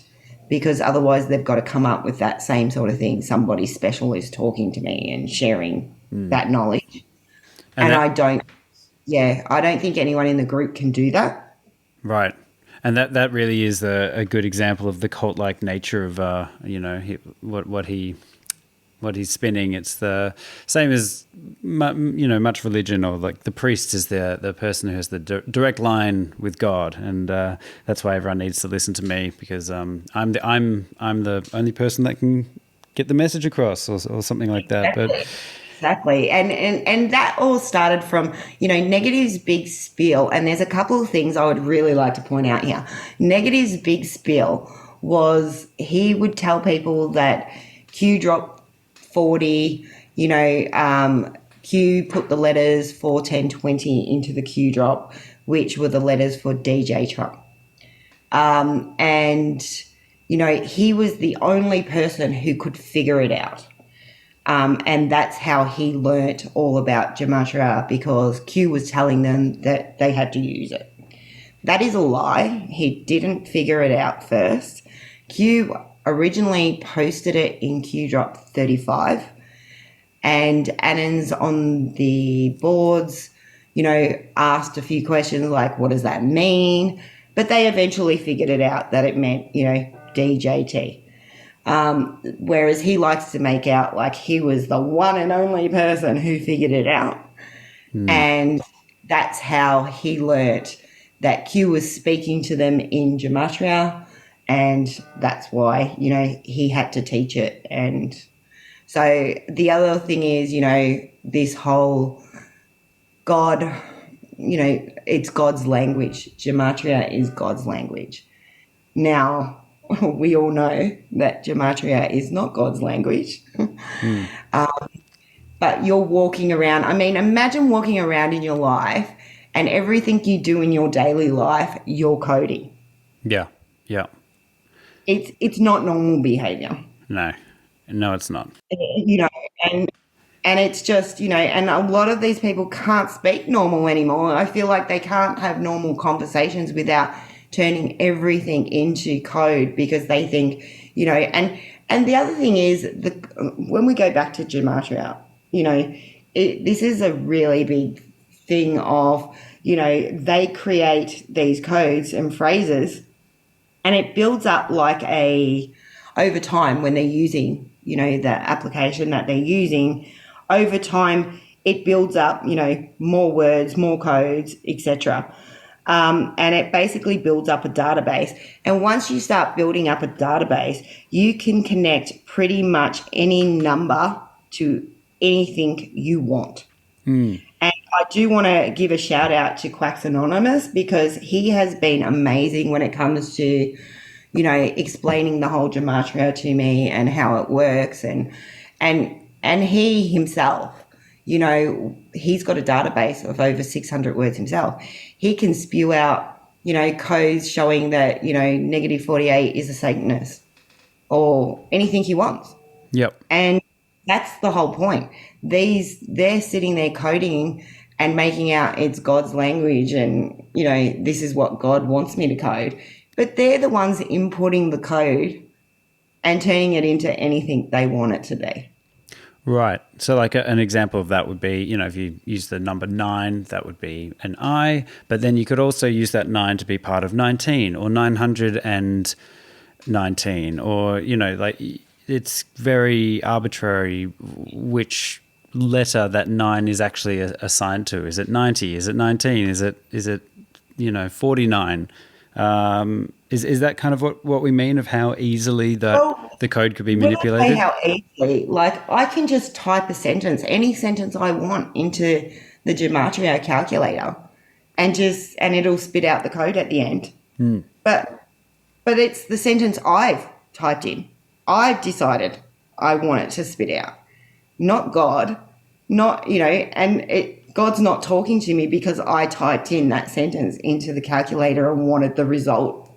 because otherwise they've got to come up with that same sort of thing. Somebody special is talking to me and sharing that knowledge. And I don't think anyone in the group can do that. Right. And that really is a good example of the cult-like nature of what what he's spinning. It's the same as much religion, or like the priest is the person who has the direct line with God, and that's why everyone needs to listen to me, because I'm the only person that can get the message across, or something like that. Exactly. And that all started from, Negative's big spiel. And there's a couple of things I would really like to point out here. Negative's big spiel was he would tell people that Q dropped 40, Q put the letters 4, 10, 20 into the Q drop, which were the letters for DJ Trump. And he was the only person who could figure it out. And that's how he learnt all about gematria, because Q was telling them that they had to use it. That is a lie. He didn't figure it out first. Q originally posted it in Q drop 35, and Annans on the boards, asked a few questions like, what does that mean? But they eventually figured it out that it meant, DJT. Whereas he likes to make out like he was the one and only person who figured it out. And that's how he learnt that Q was speaking to them in gematria, and that's why, he had to teach it. And so the other thing is, this whole God, it's God's language. Gematria is God's language. Now, we all know that gematria is not God's language. But you're walking around. I mean, imagine walking around in your life and everything you do in your daily life, you're coding. Yeah, yeah. It's not normal behavior. No, it's not. And it's just, and a lot of these people can't speak normal anymore. I feel like they can't have normal conversations without turning everything into code, because they think, and the other thing is, when we go back to gematria, this is a really big thing of, they create these codes and phrases, and it builds up like over time when they're using, the application that they're using, over time it builds up, more words, more codes, etc. And it basically builds up a database. And once you start building up a database, you can connect pretty much any number to anything you want. And I do want to give a shout out to Quacks Anonymous, because he has been amazing when it comes to, explaining the whole gematria to me and how it works. And he himself, he's got a database of over 600 words himself. He can spew out, codes showing that, negative 48 is a Satanist, or anything he wants. Yep. And that's the whole point. They're sitting there coding and making out it's God's language, and, this is what God wants me to code. But they're the ones inputting the code and turning it into anything they want it to be. Right. So like an example of that would be, if you use the number 9, that would be an I, but then you could also use that 9 to be part of 19 or 919, or, it's very arbitrary which letter that 9 is actually assigned to. Is it 90? Is it 19? Is it 49? Is that kind of what we mean of how easily the code could be manipulated? When I say how easily, like I can just type a sentence, any sentence I want, into the gematria calculator, and it'll spit out the code at the end. But it's the sentence I've typed in. I've decided I want it to spit out, not God, God's not talking to me because I typed in that sentence into the calculator and wanted the result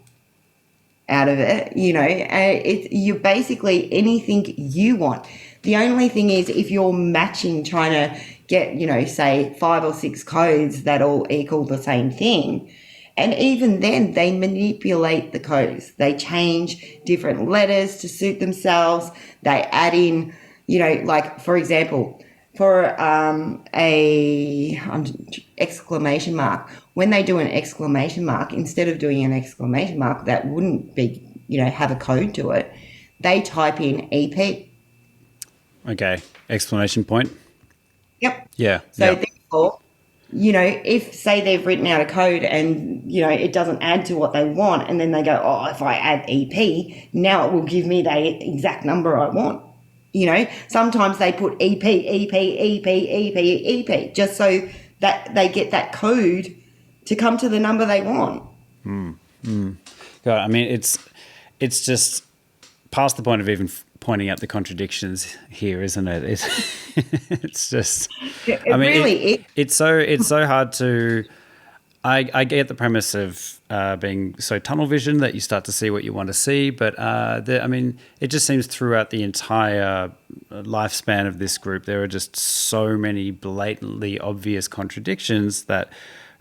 out of it. You're basically anything you want. The only thing is, if you're matching, trying to get, say 5 or 6 codes that all equal the same thing, and even then they manipulate the codes. They change different letters to suit themselves. They add in, like, for example, for a exclamation mark, when they do an exclamation mark, instead of doing an exclamation mark that wouldn't be, have a code to it, they type in EP. Okay. Exclamation point. Yep. Yeah. So yeah. therefore, if say they've written out a code and, it doesn't add to what they want, and then they go, oh, if I add EP, now it will give me the exact number I want. Sometimes they put EP, EP, EP, EP, EP, just so that they get that code to come to the number they want. God, I mean, it's just past the point of even pointing out the contradictions here, isn't it? It's just, It really is. It's so hard to. I get the premise of being so tunnel vision that you start to see what you want to see, but it just seems throughout the entire lifespan of this group, there are just so many blatantly obvious contradictions that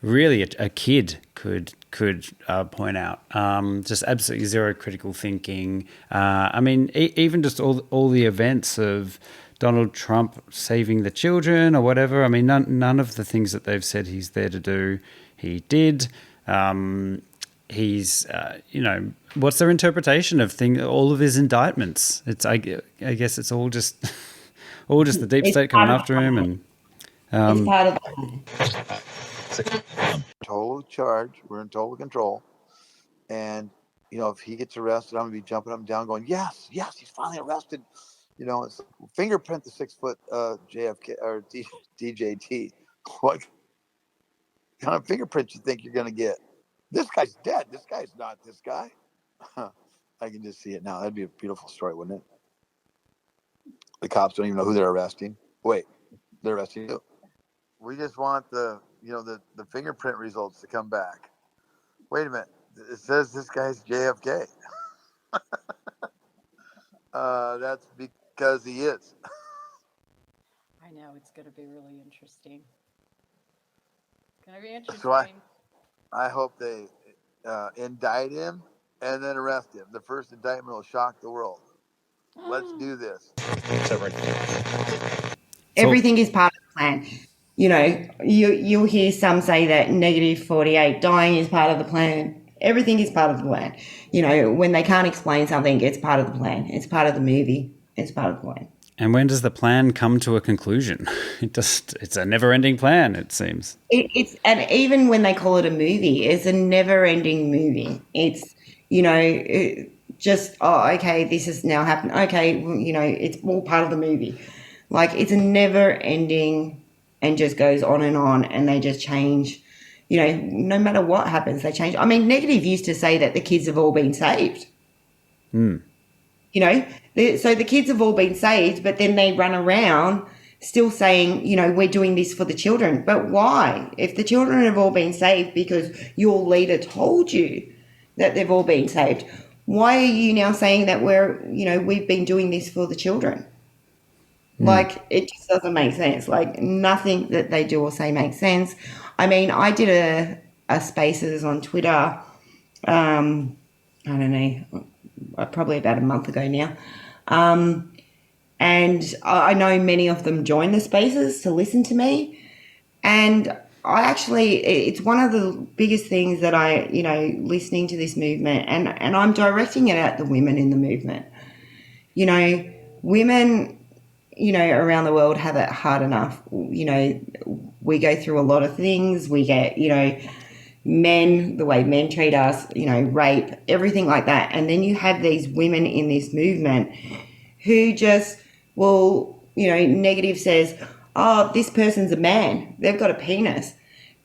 really a kid could point out. Just absolutely zero critical thinking. Even just all the events of Donald Trump saving the children or whatever. I mean, none of the things that they've said he's there to do, he did. He's, what's their interpretation of all of his indictments? I guess it's all just the deep state coming after him, and it's part of total charge. We're in total control, and if he gets arrested, I'm gonna be jumping up and down, going, "Yes, he's finally arrested." It's fingerprint the 6 foot JFK or DJT. What kind of fingerprint you think you're gonna get? This guy's dead. This guy's not this guy. I can just see it now. That'd be a beautiful story, wouldn't it? The cops don't even know who they're arresting. Wait, they're arresting you. We just want the fingerprint results to come back. Wait a minute. It says this guy's JFK. That's because he is. I know, it's going to be really interesting. It's going to be interesting. So I hope they indict him and then arrest him. The first indictment will shock the world. Let's do this. Everything is part of the plan. You'll hear some say that -48 dying is part of the plan. Everything is part of the plan. When they can't explain something, it's part of the plan. It's part of the movie. It's part of the plan. And when does the plan come to a conclusion? It's a never-ending plan, it seems. And even when they call it a movie, it's a never-ending movie. It's, okay, this has now happened. Okay, it's all part of the movie. Like, it's a never-ending and just goes on, and they just change. No matter what happens, they change. I mean, Negative used to say that the kids have all been saved. So the kids have all been saved, but then they run around still saying, we're doing this for the children. But why? If the children have all been saved because your leader told you that they've all been saved, why are you now saying that we've been doing this for the children? Like, it just doesn't make sense. Like, nothing that they do or say makes sense. I mean, I did a Spaces on Twitter, I don't know, probably about a month ago now. And I know many of them join the Spaces to listen to me. And it's one of the biggest things that listening to this movement, and I'm directing it at the women in the movement. Women, around the world have it hard enough. We go through a lot of things. We get, men, the way men treat us, rape, everything like that. And then you have these women in this movement who just, Negative says, oh, this person's a man. They've got a penis.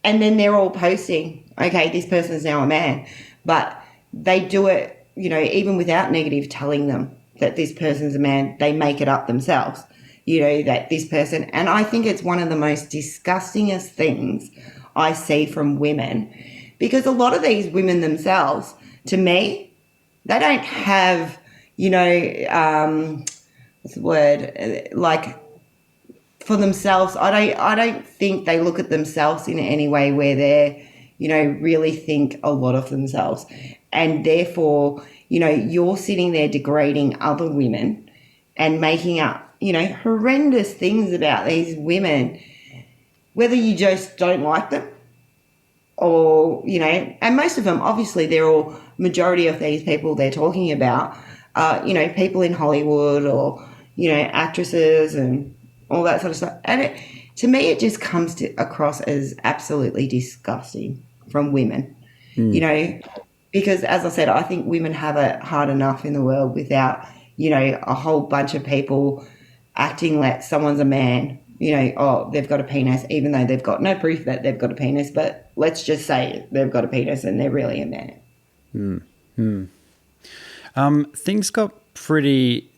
And then they're all posting, okay, this person's now a man. But they do it, even without Negative telling them that this person's a man, they make it up themselves, that this person. And I think it's one of the most disgustingest things I see from women, because a lot of these women themselves, to me, they don't have, what's the word, like, for themselves. I don't think they look at themselves in any way where they're, really think a lot of themselves. And therefore, you're sitting there degrading other women and making up, horrendous things about these women, whether you just don't like them or, and most of them, obviously, they're all, majority of these people they're talking about, people in Hollywood or, actresses and all that sort of stuff. And to me, it just comes across as absolutely disgusting from women, because as I said, I think women have it hard enough in the world without, a whole bunch of people acting like someone's a man, they've got a penis, even though they've got no proof that they've got a penis, but let's just say they've got a penis and they're really a man. Things got pretty...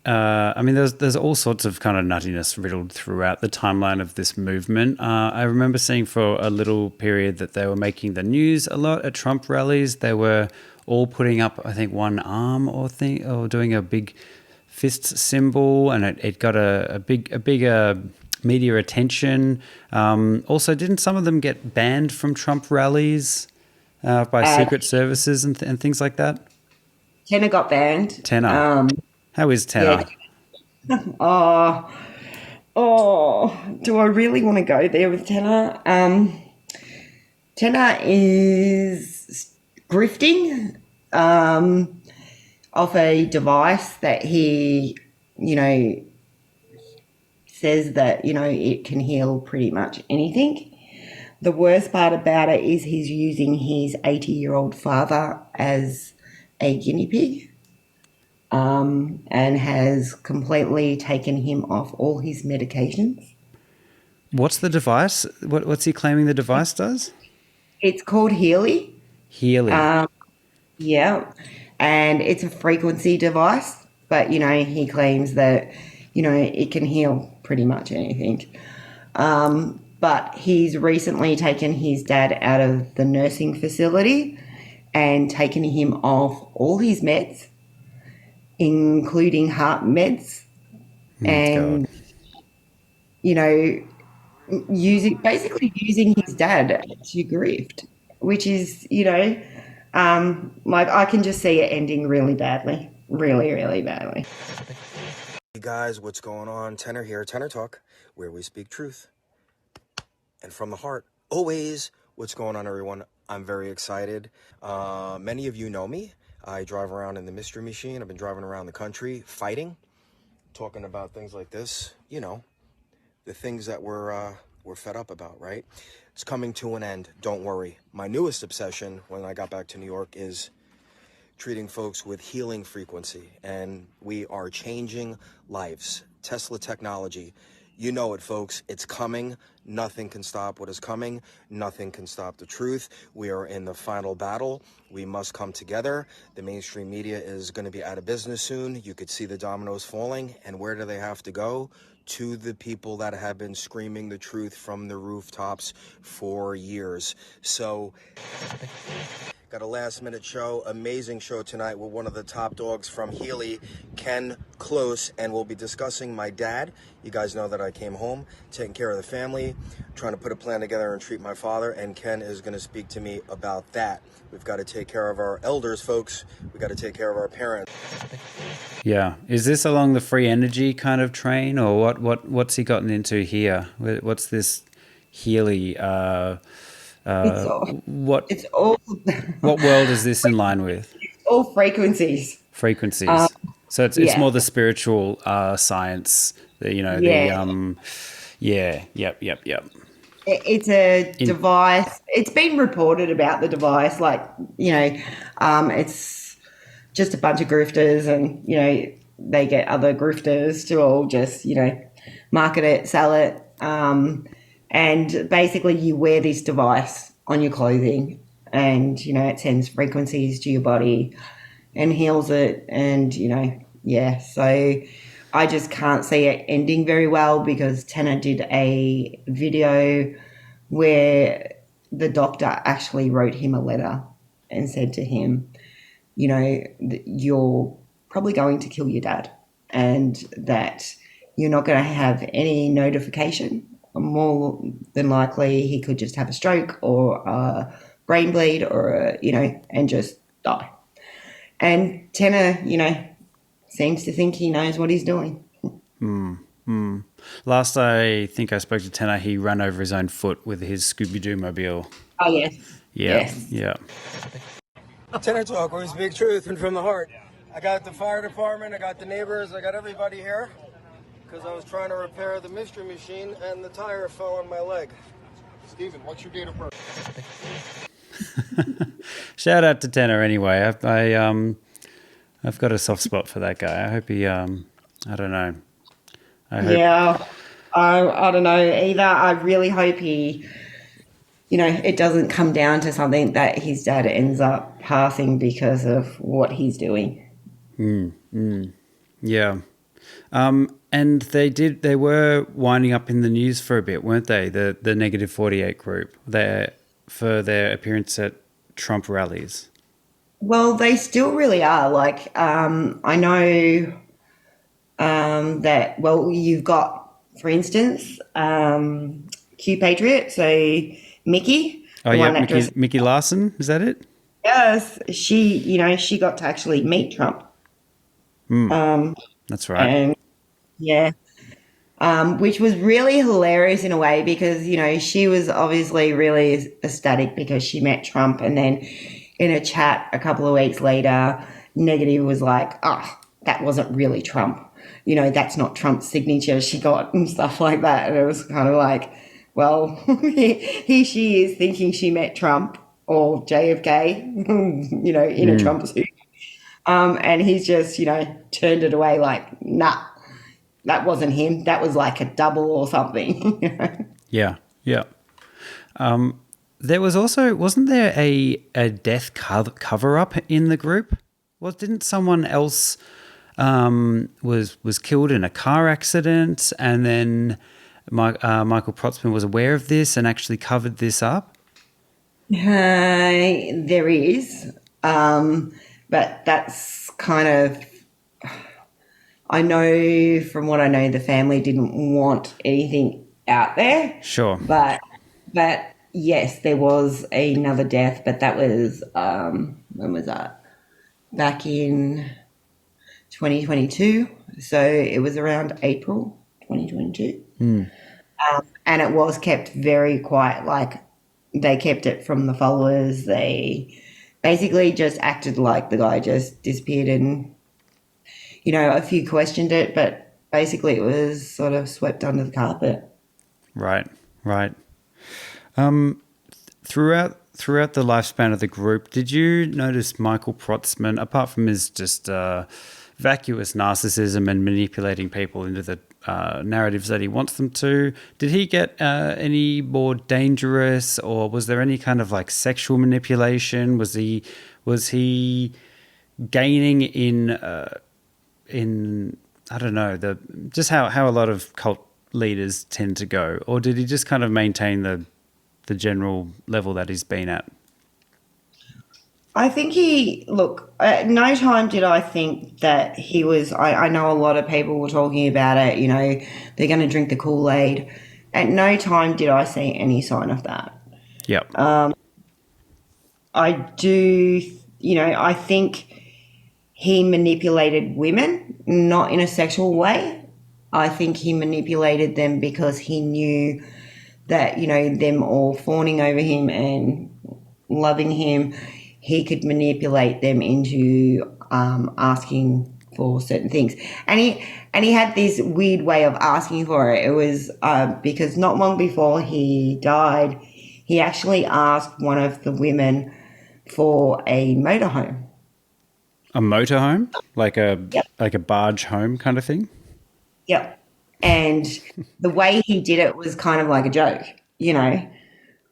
there's all sorts of kind of nuttiness riddled throughout the timeline of this movement. I remember seeing for a little period that they were making the news a lot at Trump rallies. They were all putting up, I think, one arm or doing a big fist symbol, and it got a bigger media attention. Also, didn't some of them get banned from Trump rallies by secret services and things like that? Tenor got banned. Tenor. How is Tenor? Yeah. Do I really want to go there with Tenor? Tenor is grifting off a device that he, says that, it can heal pretty much anything. The worst part about it is he's using his 80-year-old father as a guinea pig. And has completely taken him off all his medications. What's the device? What's he claiming the device does? It's called Healy. Healy. Yeah. And it's a frequency device, but, he claims that, it can heal pretty much anything. But he's recently taken his dad out of the nursing facility and taken him off all his meds, including heart meds, and God. using his dad to grift, which is I can just see it ending really badly, really, really badly. Hey guys, what's going on? Tenor here, Tenor Talk, where we speak truth and from the heart. Always. What's going on, everyone? I'm very excited. Many of you know me. I drive around in the mystery machine. I've been driving around the country fighting, talking about things like this, the things that we're fed up about, right? It's coming to an end. Don't worry. My newest obsession when I got back to New York is treating folks with healing frequency, and we are changing lives. Tesla technology. You know it, folks. It's coming. Nothing can stop what is coming. Nothing can stop the truth. We are in the final battle. We must come together. The mainstream media is going to be out of business soon. You could see the dominoes falling. And where do they have to go? To the people that have been screaming the truth from the rooftops for years. So... got a last-minute show, amazing show tonight with one of the top dogs from Healy, Ken Close, and we'll be discussing my dad. You guys know that I came home, taking care of the family, trying to put a plan together and treat my father, and Ken is going to speak to me about that. We've got to take care of our elders, folks. We've got to take care of our parents. Yeah. Is this along the free energy kind of train, or what's he gotten into here? What's this Healy... what world is this in line with? It's all frequencies. So it's more the spiritual science. Yep. It's a device. It's been reported about the device, it's just a bunch of grifters, and they get other grifters to all just market it, sell it. And basically you wear this device on your clothing, and, it sends frequencies to your body and heals it. And, so I just can't see it ending very well, because Tanner did a video where the doctor actually wrote him a letter and said to him, you're probably going to kill your dad, and that you're not going to have any notification. More than likely, he could just have a stroke or a brain bleed or, and just die. And Tanner, seems to think he knows what he's doing. Last I think I spoke to Tanner, he ran over his own foot with his Scooby-Doo mobile. Oh, yes. Yeah. Yes. Yeah. Tenor Talk, where we speak truth and from the heart. I got the fire department, I got the neighbors, I got everybody here because I was trying to repair the mystery machine and the tire fell on my leg. Steven, what's your date of birth? Shout out to Tanner anyway. I've got a soft spot for that guy. I hope he I don't know. Yeah, I don't know either. I really hope he, it doesn't come down to something that his dad ends up passing because of what he's doing. Yeah. And they were winding up in the news for a bit, weren't they? The Negative 48 group for their appearance at Trump rallies. Well, they still really are. Like, I know that, well, you've got, for instance, Q Patriot, so Mickey. Oh, yeah, Mickey Larson, is that it? Yes, she got to actually meet Trump. That's right. And yeah, which was really hilarious in a way because, she was obviously really ecstatic because she met Trump. And then in a chat a couple of weeks later, Negative was like, oh, that wasn't really Trump. That's not Trump's signature she got and stuff like that. And it was kind of like, well, she is thinking she met Trump or JFK, in a Trump suit. And he's just, turned it away like, nah, that wasn't him. That was like a double or something. Yeah. There was also, wasn't there a death cover-up in the group? Well, didn't someone else was killed in a car accident and then Michael Protzman was aware of this and actually covered this up? There is. But that's kind of, I know from what I know, the family didn't want anything out there. Sure. But yes, there was another death, but that was, when was that? Back in 2022. So it was around April 2022. And it was kept very quiet. Like they kept it from the followers. They basically just acted like the guy just disappeared and, a few questioned it, but basically it was sort of swept under the carpet. Right. Throughout the lifespan of the group, did you notice Michael Protzman, apart from his just vacuous narcissism and manipulating people into the narratives that he wants them to, did he get any more dangerous, or was there any kind of like sexual manipulation? Was he gaining in I don't know, just how a lot of cult leaders tend to go, or did he just kind of maintain the general level that he's been at? I think at no time did I think that he was, I know a lot of people were talking about it, they're going to drink the Kool-Aid. At no time did I see any sign of that. Yep. I do, I think he manipulated women, not in a sexual way. I think he manipulated them because he knew that, them all fawning over him and loving him, he could manipulate them into asking for certain things. And he had this weird way of asking for it. It was because not long before he died, he actually asked one of the women for a motorhome. A motorhome? Like a Yep. like a barge home kind of thing? Yep. And the way he did it was kind of like a joke,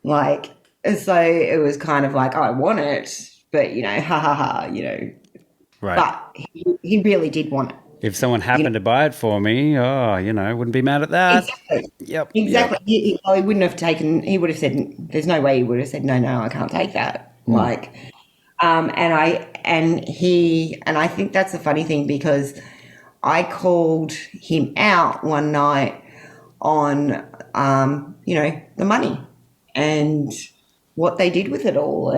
like, so it was kind of like, oh, I want it, but, ha ha ha, Right. But he really did want it. If someone happened to buy it for me, wouldn't be mad at that. Exactly. Yep. Exactly. He wouldn't have taken, he would have said, there's no way he would have said, no, I can't take that. Like, and I think that's the funny thing because I called him out one night on, the money and what they did with it all.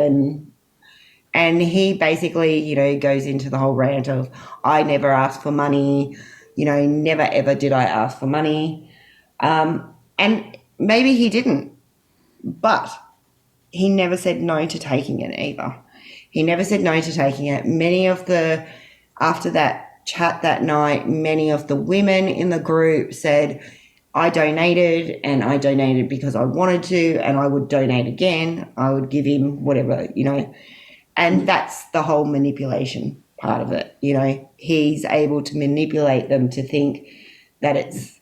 And he basically, goes into the whole rant of, I never asked for money, never ever did I ask for money. And maybe he didn't, but he never said no to taking it either. He never said no to taking it. Many of the after that chat that night, many of the women in the group said, I donated, and I donated because I wanted to, and I would donate again. I would give him whatever, and that's the whole manipulation part of it. He's able to manipulate them to think that it's,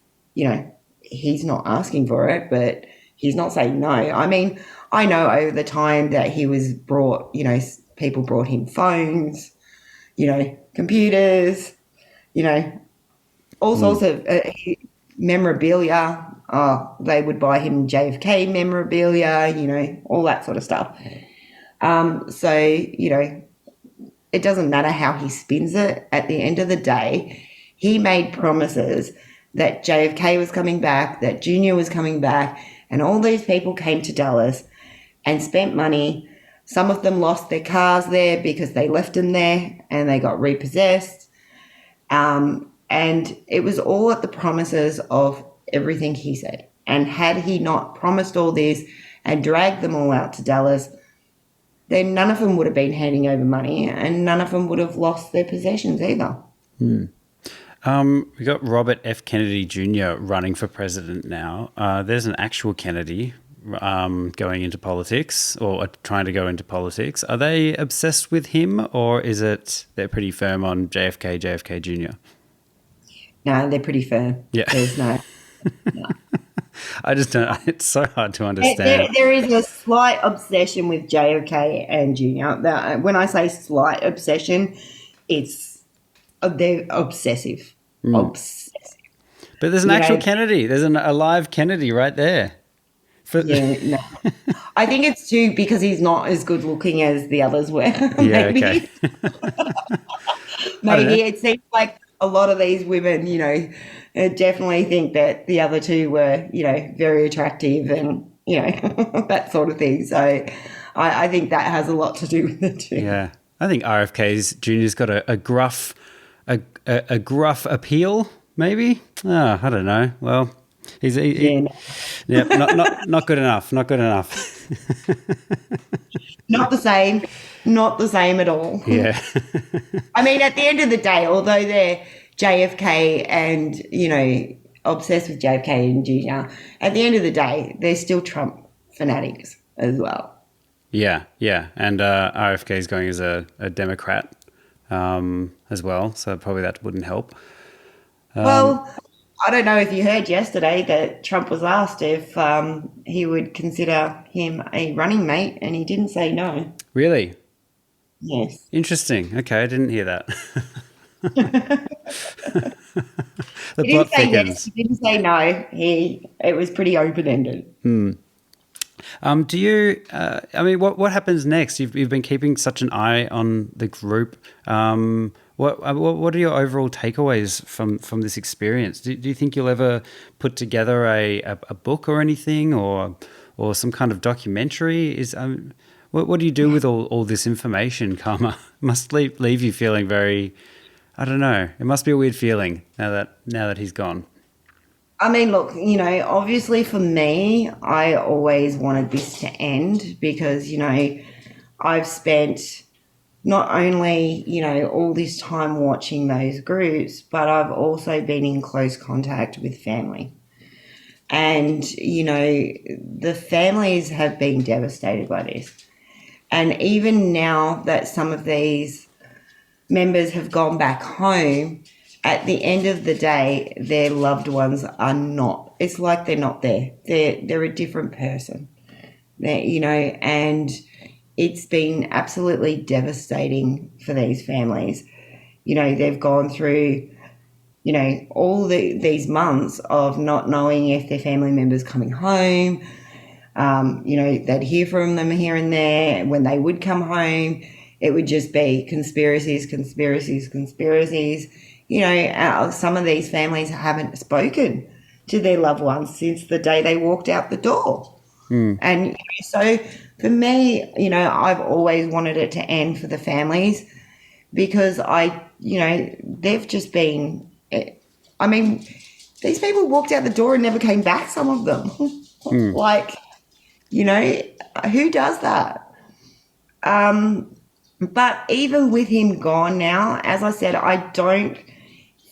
he's not asking for it, but he's not saying no. I mean, I know over the time that he was brought, people brought him phones, computers, all sorts of memorabilia. They would buy him JFK memorabilia, all that sort of stuff. So, it doesn't matter how he spins it. At the end of the day, he made promises that JFK was coming back, that Junior was coming back, and all these people came to Dallas and spent money. Some of them lost their cars there because they left them there and they got repossessed. And it was all at the promises of everything he said. And had he not promised all this and dragged them all out to Dallas, then none of them would have been handing over money and none of them would have lost their possessions either. We got Robert F. Kennedy Jr. running for president now. There's an actual Kennedy going into politics or trying to go into politics. Are they obsessed with him, or is it they're pretty firm on JFK Jr.? No, they're pretty firm. Yeah. There's no. I just don't. It's so hard to understand. There is a slight obsession with JFK and Junior. When I say slight obsession, they're obsessive. Obsessive. But there's an actual Kennedy. There's a live Kennedy right there. No. I think it's too because he's not as good looking as the others were. Yeah. Okay. Maybe it seems like a lot of these women, definitely think that the other two were, very attractive and, that sort of thing. So I think that has a lot to do with it too. Yeah. I think RFK's Junior's got a gruff appeal, maybe. I don't know. Well, he's not good enough. Not good enough. Not the same. Not the same at all. Yeah. I mean, at the end of the day, although they're JFK and, obsessed with JFK and Junior, at the end of the day, they're still Trump fanatics as well. Yeah. And RFK is going as a Democrat as well, so probably that wouldn't help. Well, I don't know if you heard yesterday that Trump was asked if he would consider him a running mate, and he didn't say no. Really? Yes. Interesting. Okay, I didn't hear that. The He plot didn't say thickens. yes. He didn't say no. It was pretty open-ended. Do you? What happens next? You've been keeping such an eye on the group. What are your overall takeaways from this experience? Do you think you'll ever put together a book or anything, or some kind of documentary? What do you do with all this information, Karma? Must leave you feeling very, I don't know. It must be a weird feeling now that he's gone. I mean, look, obviously for me, I always wanted this to end because, I've spent not only, all this time watching those groups, but I've also been in close contact with family. And, the families have been devastated by this. And even now that some of these members have gone back home, at the end of the day, their loved ones are not. It's like they're not there. They're a different person. And it's been absolutely devastating for these families. They've gone through, all these months of not knowing if their family member's coming home. They'd hear from them here and there. When they would come home, it would just be conspiracies. Some of these families haven't spoken to their loved ones since the day they walked out the door. And so for me, I've always wanted it to end for the families because they've just been, these people walked out the door and never came back, some of them. Who does that? But even with him gone now, as I said, I don't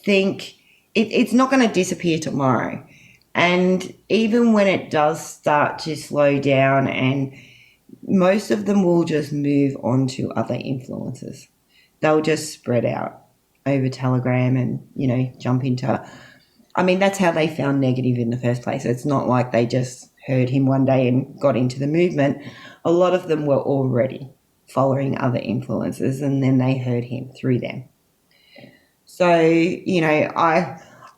think it's not going to disappear tomorrow. And even when it does start to slow down, and most of them will just move on to other influences. They'll just spread out over Telegram and, jump into. I mean, that's how they found Negative in the first place. It's not like they just heard him one day and got into the movement. A lot of them were already following other influencers, and then they heard him through them. So,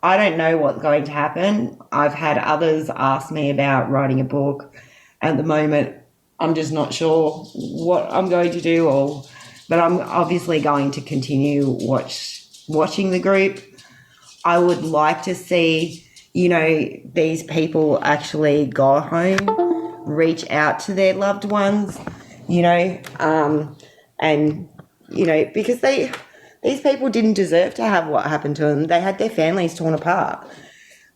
I don't know what's going to happen. I've had others ask me about writing a book. At the moment, I'm just not sure what I'm going to do, but I'm obviously going to continue watching the group. I would like to see, these people actually go home, reach out to their loved ones, because these people didn't deserve to have what happened to them. They had their families torn apart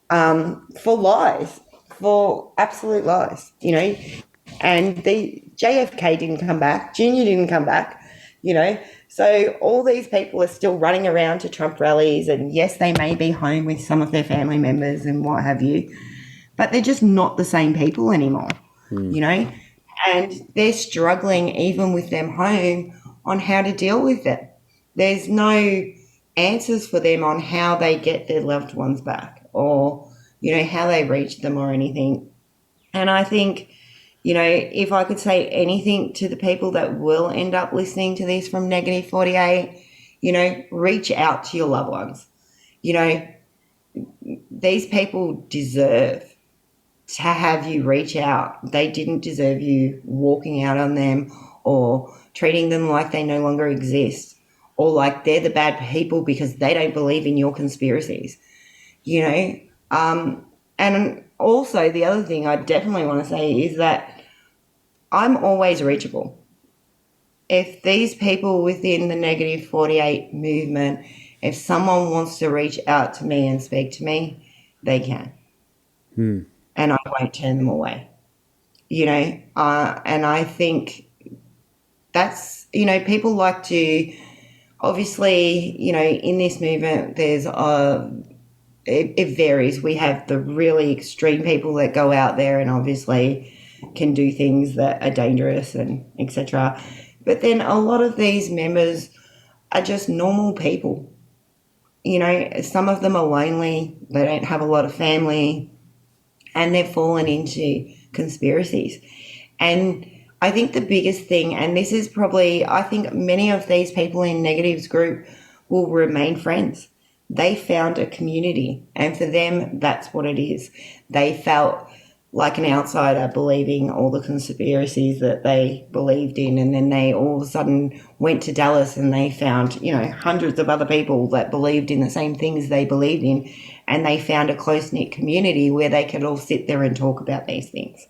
for lies, for absolute lies, and the JFK didn't come back, Junior didn't come back, so all these people are still running around to Trump rallies, and yes, they may be home with some of their family members and what have you, but they're just not the same people anymore, and they're struggling even with them home on how to deal with it. There's no answers for them on how they get their loved ones back, or, how they reach them or anything. And I think, if I could say anything to the people that will end up listening to this from Negative 48, reach out to your loved ones. These people deserve to have you reach out. They didn't deserve you walking out on them or treating them like they no longer exist, or like they're the bad people because they don't believe in your conspiracies, and also the other thing I definitely want to say is that I'm always reachable. If these people within the Negative 48 movement, if someone wants to reach out to me and speak to me, they can. And I won't turn them away, and I think that's, people like to, obviously, in this movement, there's it varies. We have the really extreme people that go out there and obviously can do things that are dangerous and etc. But then a lot of these members are just normal people. Some of them are lonely. They don't have a lot of family, and they've fallen into conspiracies. And I think the biggest thing, and this is probably, I think many of these people in Negative's group will remain friends. They found a community, and for them, that's what it is. They felt like an outsider believing all the conspiracies that they believed in, and then they all of a sudden went to Dallas and they found, hundreds of other people that believed in the same things they believed in, and they found a close-knit community where they could all sit there and talk about these things.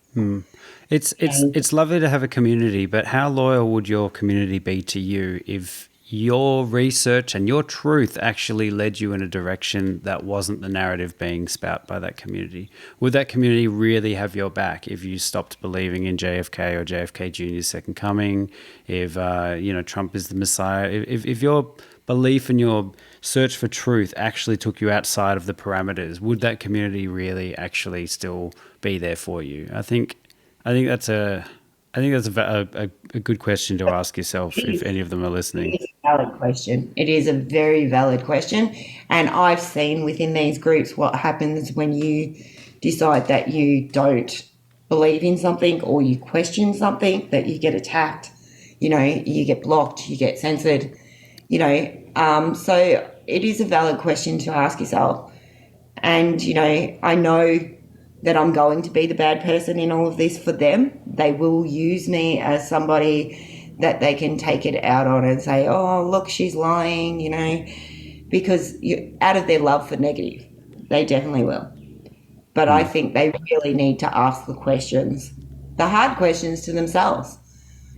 It's lovely to have a community, but how loyal would your community be to you if your research and your truth actually led you in a direction that wasn't the narrative being spout by that community? Would that community really have your back if you stopped believing in JFK or JFK Jr.'s second coming, if Trump is the Messiah, if your belief and your search for truth actually took you outside of the parameters, would that community really actually still be there for you? I think that's a good question to ask yourself if any of them are listening. It is a valid question. It is a very valid question. And I've seen within these groups what happens when you decide that you don't believe in something or you question something, that you get attacked, you get blocked, you get censored, so it is a valid question to ask yourself. And, I know that I'm going to be the bad person in all of this for them. They will use me as somebody that they can take it out on and say, oh, look, she's lying, because out of their love for Negative, they definitely will. But I think they really need to ask the questions, the hard questions to themselves.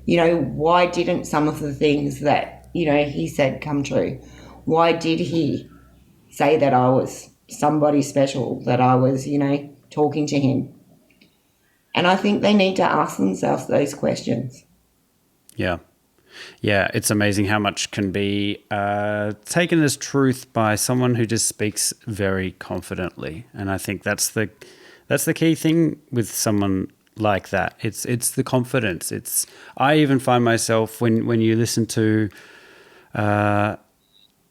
Why didn't some of the things that, he said come true? Why did he say that I was somebody special, that I was, talking to him? And I think they need to ask themselves those questions. Yeah. Yeah, it's amazing how much can be taken as truth by someone who just speaks very confidently, and I think that's the key thing with someone like that. It's the confidence. I even find myself when you listen to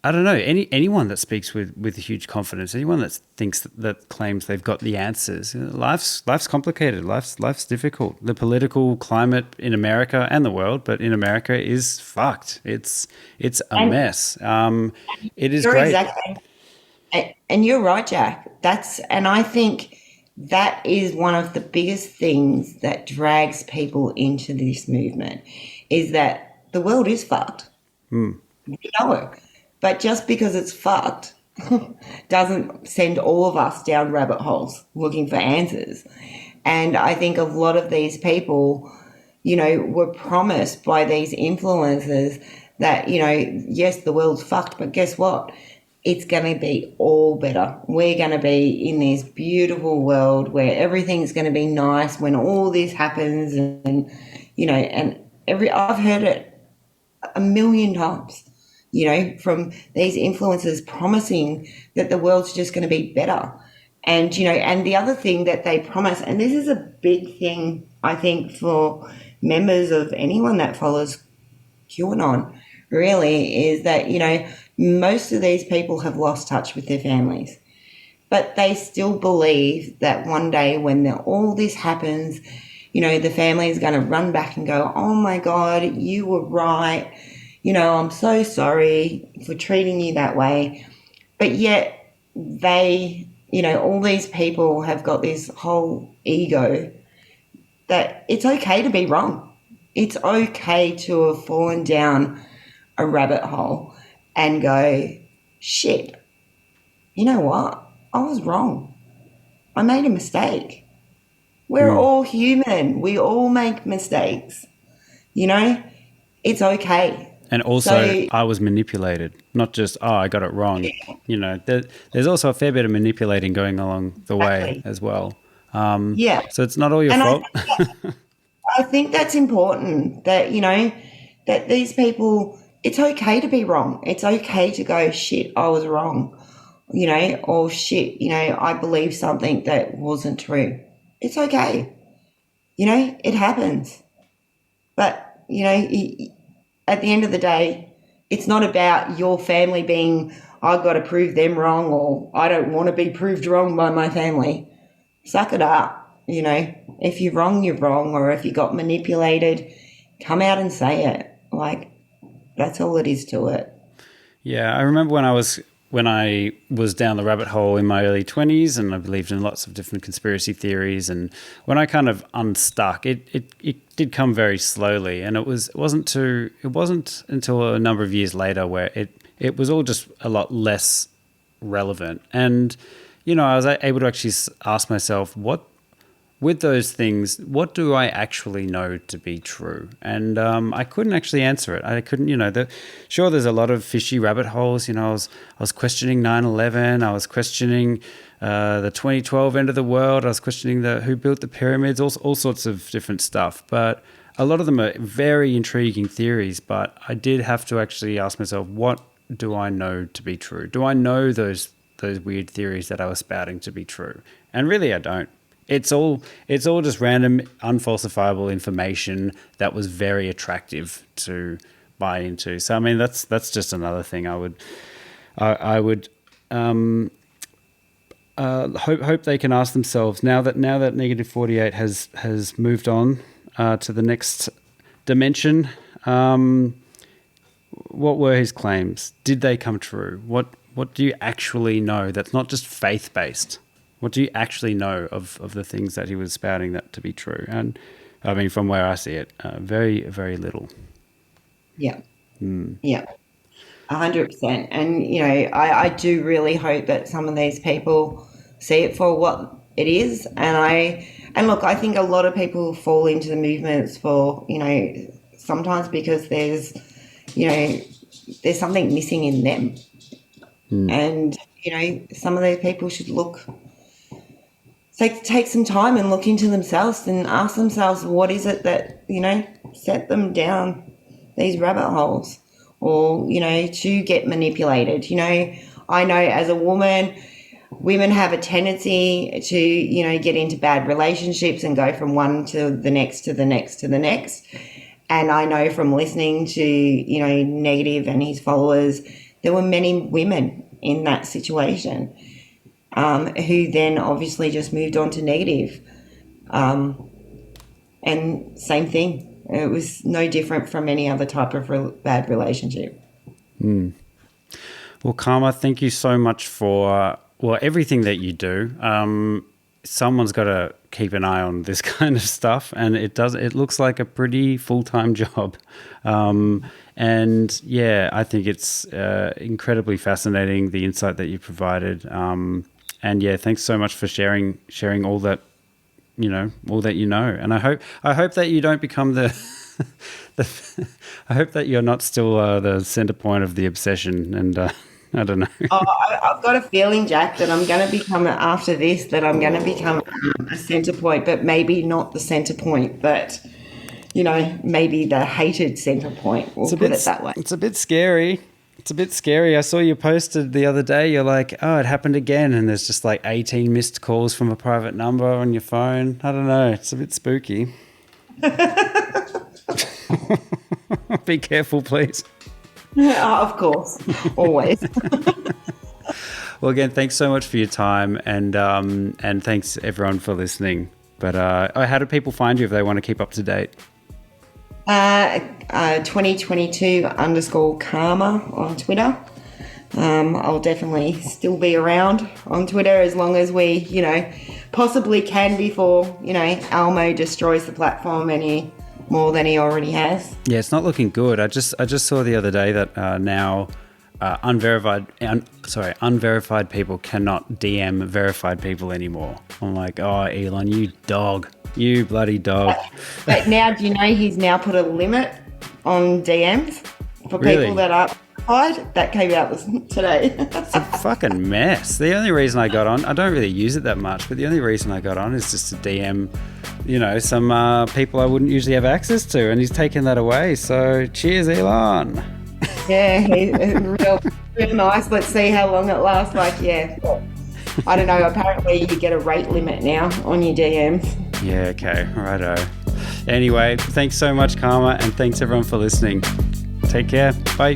I don't know, anyone that speaks with huge confidence, anyone that thinks that claims they've got the answers. Life's complicated. Life's difficult. The political climate in America and the world, but in America is fucked. It's a mess. It is great. Exactly. And you're right, Jack. And I think that is one of the biggest things that drags people into this movement, is that the world is fucked. We know it. But just because it's fucked doesn't send all of us down rabbit holes looking for answers. And I think a lot of these people, were promised by these influencers that, yes, the world's fucked, but guess what? It's going to be all better. We're going to be in this beautiful world where everything's going to be nice when all this happens. And I've heard it a million times. From these influencers promising that the world's just going to be better. And, and the other thing that they promise, and this is a big thing, I think, for members of anyone that follows QAnon, really, is that, most of these people have lost touch with their families. But they still believe that one day when all this happens, the family is going to run back and go, oh, my God, you were right. I'm so sorry for treating you that way. But yet they, all these people have got this whole ego that it's okay to be wrong. It's okay to have fallen down a rabbit hole and go, shit, you know what? I was wrong. I made a mistake. We're all human. We all make mistakes. It's okay. And also, I was manipulated, not just, I got it wrong. There's also a fair bit of manipulating going along the way as well. So it's not all your fault. I think that's important that, that these people, it's okay to be wrong. It's okay to go, shit, I was wrong, or shit, I believe something that wasn't true. It's okay. It happens. But, at the end of the day, it's not about your family being, I've got to prove them wrong, or I don't want to be proved wrong by my family. Suck it up. If you're wrong, you're wrong. Or if you got manipulated, come out and say it. That's all it is to it. Yeah, I remember when I was down the rabbit hole in my early 20s, and I believed in lots of different conspiracy theories, and when I kind of unstuck, it did come very slowly, and it wasn't until a number of years later where it was all just a lot less relevant. And I was able to actually ask myself, with those things, what do I actually know to be true? And I couldn't actually answer it. I couldn't, sure, there's a lot of fishy rabbit holes. I was questioning 9/11. I was questioning the 2012 end of the world. I was questioning who built the pyramids, all sorts of different stuff. But a lot of them are very intriguing theories. But I did have to actually ask myself, what do I know to be true? Do I know those weird theories that I was spouting to be true? And really, I don't. It's all just random, unfalsifiable information that was very attractive to buy into. So I mean, that's just another thing I would hope they can ask themselves now that negative 48 has moved on to the next dimension. What were his claims? Did they come true? What do you actually know that's not just faith-based? What do you actually know of the things that he was spouting that to be true? And I mean, from where I see it, very, very little. Yeah. Yeah. 100%. And, I do really hope that some of these people see it for what it is. And look, I think a lot of people fall into the movements for, sometimes because there's something missing in them. And, some of those people should take some time and look into themselves and ask themselves, what is it that, set them down these rabbit holes, or, you know, to get manipulated. You know, I know as a woman, women have a tendency to, you know, get into bad relationships and go from one to the next to the next to the next. And I know from listening to, you know, Negative and his followers, there were many women in that situation who then obviously just moved on to Negative. And same thing. It was no different from any other type of bad relationship. Well, Karma, thank you so much for everything that you do. Someone's got to keep an eye on this kind of stuff, and it looks like a pretty full-time job. And yeah, I think it's incredibly fascinating, the insight that you provided. And yeah, thanks so much for sharing all that, all that you know. And I hope that you don't become the I hope that you're not still the center point of the obsession. And I don't know. I've got a feeling, Jack, that I'm going to become, after this, that I'm going to become a center point, but maybe not the center point, but, maybe the hated center point. We'll put it that way. It's a bit scary. I saw you posted the other day. You're like, oh, it happened again. And there's just like 18 missed calls from a private number on your phone. I don't know. It's a bit spooky. Be careful, please. Of course. Always. Well, again, thanks so much for your time, and thanks everyone for listening. But how do people find you if they want to keep up to date? 2022_karma on Twitter. I'll definitely still be around on Twitter as long as we, possibly can before, Almo destroys the platform any more than he already has. Yeah, it's not looking good. I just saw the other day that now unverified people cannot DM verified people anymore. I'm like, oh, Elon, you dog. You bloody dog. But now, do you know he's now put a limit on DMs for people that are verified? That came out today. It's a fucking mess. The only reason I got on, I don't really use it that much, but the only reason I got on is just to DM, some people I wouldn't usually have access to, and he's taken that away. So cheers, Elon. Yeah, he's real nice. Let's see how long it lasts. I don't know. Apparently, you get a rate limit now on your DMs. Yeah, okay. Righto. Anyway, thanks so much, Karma, and thanks everyone for listening. Take care. Bye.